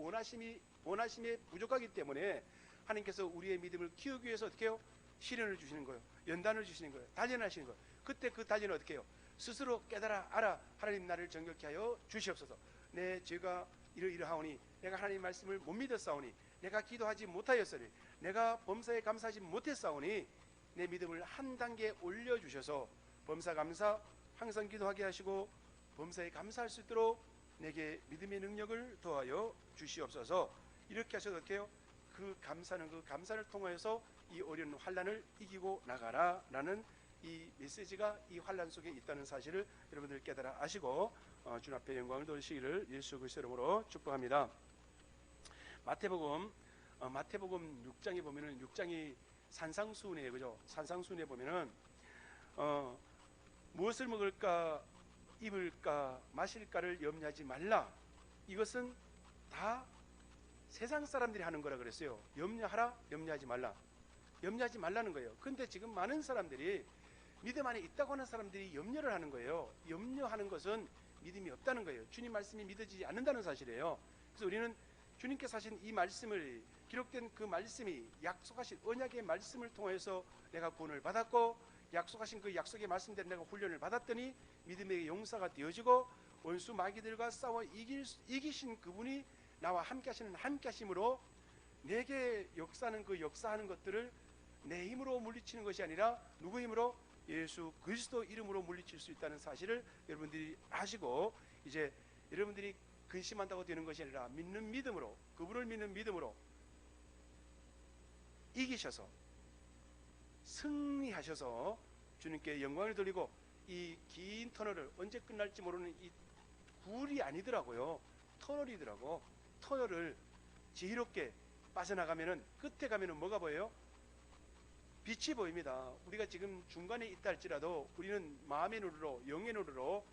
원하심에 부족하기 때문에 하나님께서 우리의 믿음을 키우기 위해서 어떻게 해요? 시련을 주시는 거예요. 연단을 주시는 거예요. 단련하시는 거예요. 그때 그 단련을 어떻게 해요? 스스로 깨달아 알아. 하나님 나를 정결케 하여 주시옵소서. 내 죄가 이러하오니 내가 하나님 말씀을 못 믿었사오니 내가 기도하지 못하였으니 내가 범사에 감사하지 못했사오니 내 믿음을 한 단계 올려주셔서 범사 감사 항상 기도하게 하시고 범사에 감사할 수 있도록 내게 믿음의 능력을 더하여 주시옵소서. 이렇게 하셔서 어떻게 해요? 그 감사를 통하여서 이 어려운 환난을 이기고 나가라라는 이 메시지가 이 환난 속에 있다는 사실을 여러분들 깨달아 아시고 주님 앞에 영광을 돌리시기를 예수 그리스도 이름으로 축복합니다. 마태복음 6장에 보면은 6장이 산상수훈이에요. 그죠? 산상수훈에 보면은 무엇을 먹을까 입을까 마실까를 염려하지 말라. 이것은 다 세상 사람들이 하는 거라 그랬어요. 염려하라, 염려하지 말라. 염려하지 말라는 거예요. 근데 지금 많은 사람들이 믿음 안에 있다고 하는 사람들이 염려를 하는 거예요. 염려하는 것은 믿음이 없다는 거예요. 주님 말씀이 믿어지지 않는다는 사실이에요. 그래서 우리는 주님께서 하신 이 말씀을 기록된 그 말씀이 약속하신 언약의 말씀을 통해서 내가 구원을 받았고 약속하신 그 약속의 말씀대로 내가 훈련을 받았더니 믿음의 용사가 되어지고 원수 마귀들과 싸워 이기신 그분이 나와 함께 하시는 함께 하심으로 내게 역사하는 것들을 내 힘으로 물리치는 것이 아니라 누구 힘으로? 예수 그리스도 이름으로 물리칠 수 있다는 사실을 여러분들이 아시고 이제 여러분들이 근심한다고 되는 것이 아니라 믿는 믿음으로 그분을 믿는 믿음으로 이기셔서 승리하셔서 주님께 영광을 돌리고 이 긴 터널을 언제 끝날지 모르는 이 굴이 아니더라고요. 터널이더라고. 터널을 지혜롭게 빠져나가면은 끝에 가면은 뭐가 보여요? 빛이 보입니다. 우리가 지금 중간에 있다 할지라도 우리는 마음의 눈으로 영의 눈으로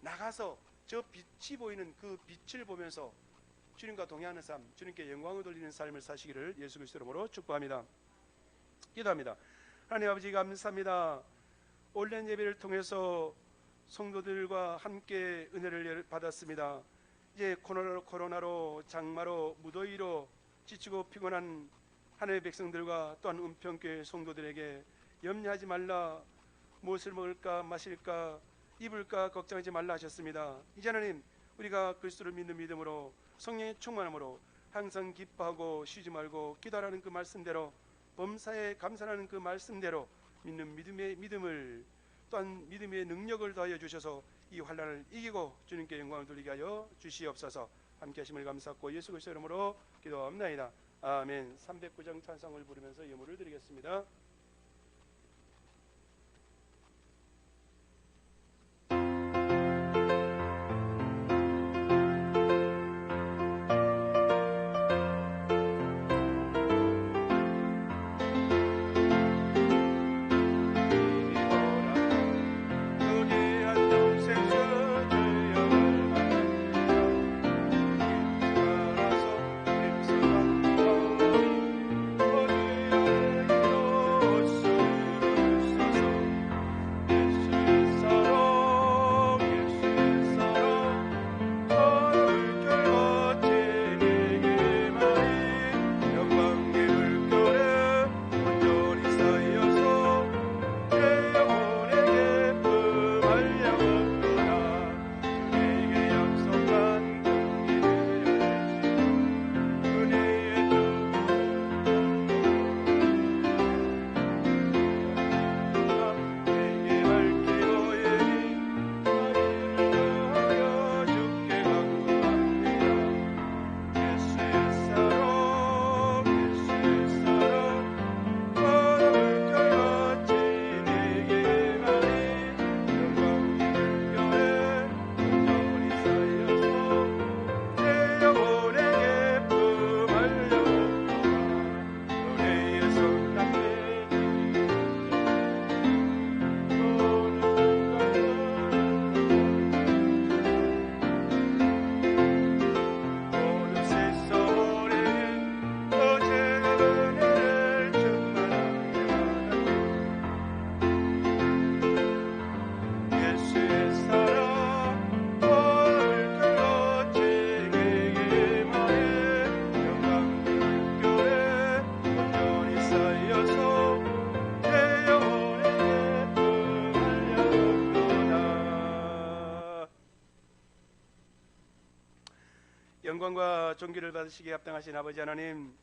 나가서 저 빛이 보이는 그 빛을 보면서 주님과 동행하는 삶, 주님께 영광을 돌리는 삶을 사시기를 예수 그리스도 이름으로 축복합니다. 기도합니다. 하나님 아버지 감사합니다. 온라인 예배를 통해서 성도들과 함께 은혜를 받았습니다. 이제 코로나로 장마로 무더위로 지치고 피곤한 하나님의 백성들과 또한 은평교회 성도들에게 염려하지 말라, 무엇을 먹을까 마실까 입을까 걱정하지 말라 하셨습니다. 이제 하나님, 우리가 그리스도를 믿는 믿음으로 성령의 충만함으로 항상 기뻐하고 쉬지 말고 기도하라는 그 말씀대로, 범사에 감사하는 그 말씀대로 믿는 믿음의 믿음을, 또한 믿음의 능력을 더하여 주셔서 이 환난을 이기고 주님께 영광을 돌리게 하여 주시옵소서. 함께 하심을 감사하고 예수 그리스도의 이름으로 기도합나이다. 아멘. 309장 찬송을 부르면서 예물을 드리겠습니다. 영광과 존귀를 받으시기에 합당하신 아버지 하나님,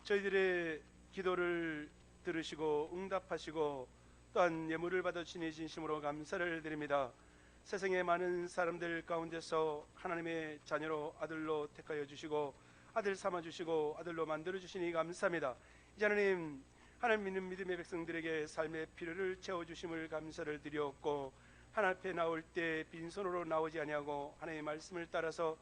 저희들의 기도를 들으시고 응답하시고 또한 예물을 받아주시니 진심으로 감사를 드립니다. 세상의 많은 사람들 가운데서 하나님의 자녀로 아들로 택하여 주시고 아들 삼아 주시고 아들로 만들어 주시니 감사합니다. 이제 하나님 믿는 믿음의 백성들에게 삶의 필요를 채워주심을 감사를 드리옵고, 하나님 앞에 나올 때 빈손으로 나오지 아니하고 하나님의 말씀을 따라서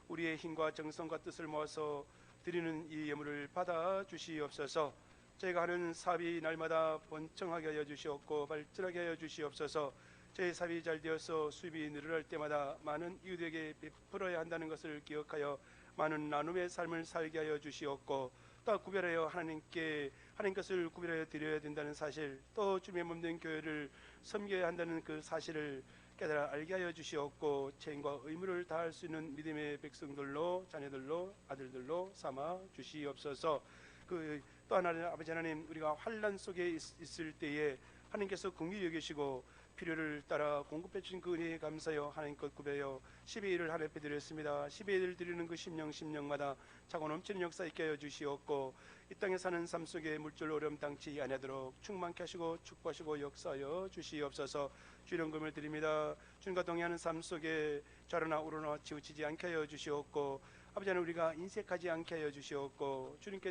우리의 힘과 정성과 뜻을 모아서 드리는 이 예물을 받아 주시옵소서. 저희가 하는 사업이 날마다 번창하게 하여 주시옵고 발전하게 하여 주시옵소서. 저희 사업이 잘 되어서 수입이 늘어날 때마다 많은 이웃에게 베풀어야 한다는 것을 기억하여 많은 나눔의 삶을 살게 하여 주시옵고, 또 구별하여 하나님께 하나님 것을 구별하여 드려야 된다는 사실, 또 주님의 몸된 교회를 섬겨야 한다는 그 사실을 깨달아 알게 하여 주시옵고, 책임과 의무를 다할 수 있는 믿음의 백성들로, 자녀들로, 아들들로 삼아 주시옵소서. 또 하나는 아버지 하나님, 우리가 환난 속에 있을 때에 하나님께서 긍휼히 여기시고 필요를 따라 공급해 주신 그 은혜에 감사하여 하나님 것 구별하여 10의 1을 하나님 앞에 드렸습니다. 10의 1을 드리는 그 심령마다 차고 넘치는 역사 있게 하여 주시옵고, 이 땅에 사는 삶 속에 물질로 어려움 당치 아니하도록 충만케 하시고 축복하시고 역사하여 주시옵소서. 주의 금을 드립니다. 주님과 동행하는 삶 속에 좌로나 우로나 치우치지 않게 하여 주시옵고, 아버지 하나님, 우리가 인색하지 않게 하여 주시옵고, 주님께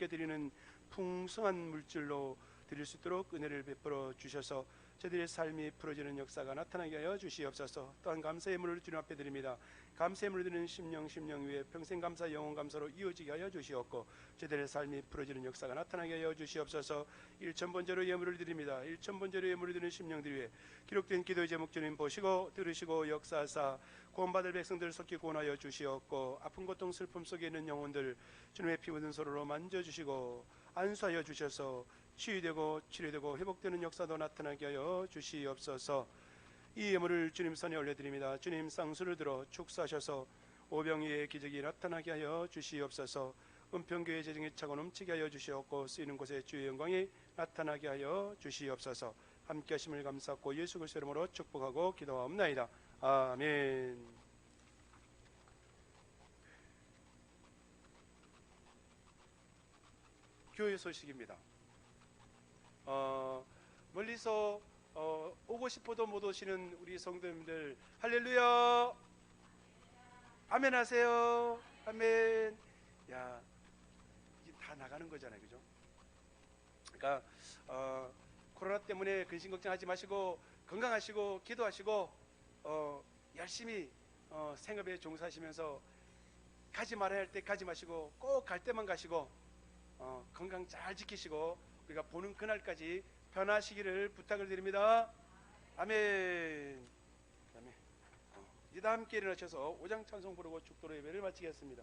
드리는 풍성한 물질로 드릴 수 있도록 은혜를 베풀어 주셔서 저희들의 삶이 풀어지는 역사가 나타나게 하여 주시옵소서. 또한 감사의 예물을 주님 앞에 드립니다. 감사의 예물을 드리는 심령 위에 평생 감사 영원 감사로 이어지게 하여 주시옵고, 저희들의 삶이 풀어지는 역사가 나타나게 하여 주시옵소서. 1,000번째로 예물을 드립니다. 1,000번째로 예물을 드리는 심령들 위해 기록된 기도의 제목 주님 보시고 들으시고 역사하사 구원받을 백성들을 속히 구원하여 주시옵고, 아픈 고통 슬픔 속에 있는 영혼들 주님의 피 묻은 손으로 만져주시고 안수하여 주셔서 치유되고 치료되고 회복되는 역사도 나타나게 하여 주시옵소서. 이 예물을 주님 손에 올려드립니다. 주님 쌍수를 들어 축사하셔서 오병이의 기적이 나타나게 하여 주시옵소서. 은평교회 재정이 차고 넘치게 하여 주시옵고 쓰이는 곳에 주의 영광이 나타나게 하여 주시옵소서. 함께 하심을 감사하고 예수 그리스도 이름으로 축복하고 기도하옵나이다. 아멘. 교회 소식입니다. 멀리서 오고 싶어도 못 오시는 우리 성도님들 할렐루야, 아멘 하세요. 아멘. 야, 이게 다 나가는 거잖아요, 그죠? 그러니까 코로나 때문에 근심 걱정하지 마시고 건강하시고 기도하시고 열심히 생업에 종사하시면서 가지 말아야 할 때 가지 마시고 꼭 갈 때만 가시고 건강 잘 지키시고 우리가 보는 그날까지 변하시기를 부탁을 드립니다. 아멘. 아멘. 이제 다 함께 일어나셔서 오장 찬송 부르고 축도로 예배를 마치겠습니다.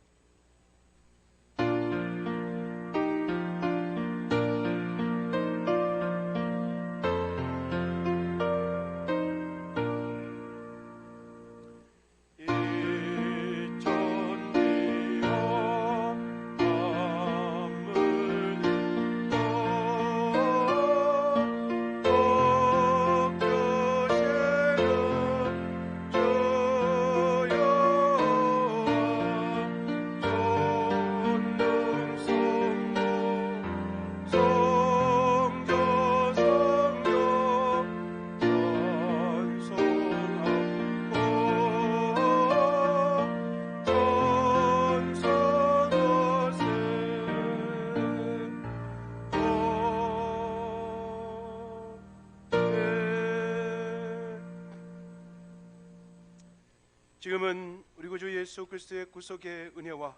지금은 우리 구주 예수 그리스도의 구속의 은혜와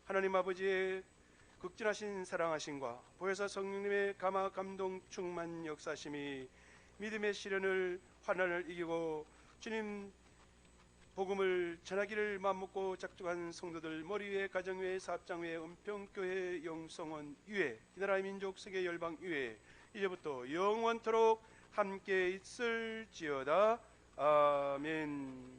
하나님 아버지의 극진하신 사랑하심과 보혜사 성령님의 감화 감동 충만 역사심이 믿음의 시련을 환난을 이기고 주님 복음을 전하기를 맘먹고 작정한 성도들 머리 위에 가정 위에 사업장 위에 은평교회 영성원 위에 이 나라의 민족 세계 열방 위에 이제부터 영원토록 함께 있을지어다. 아멘.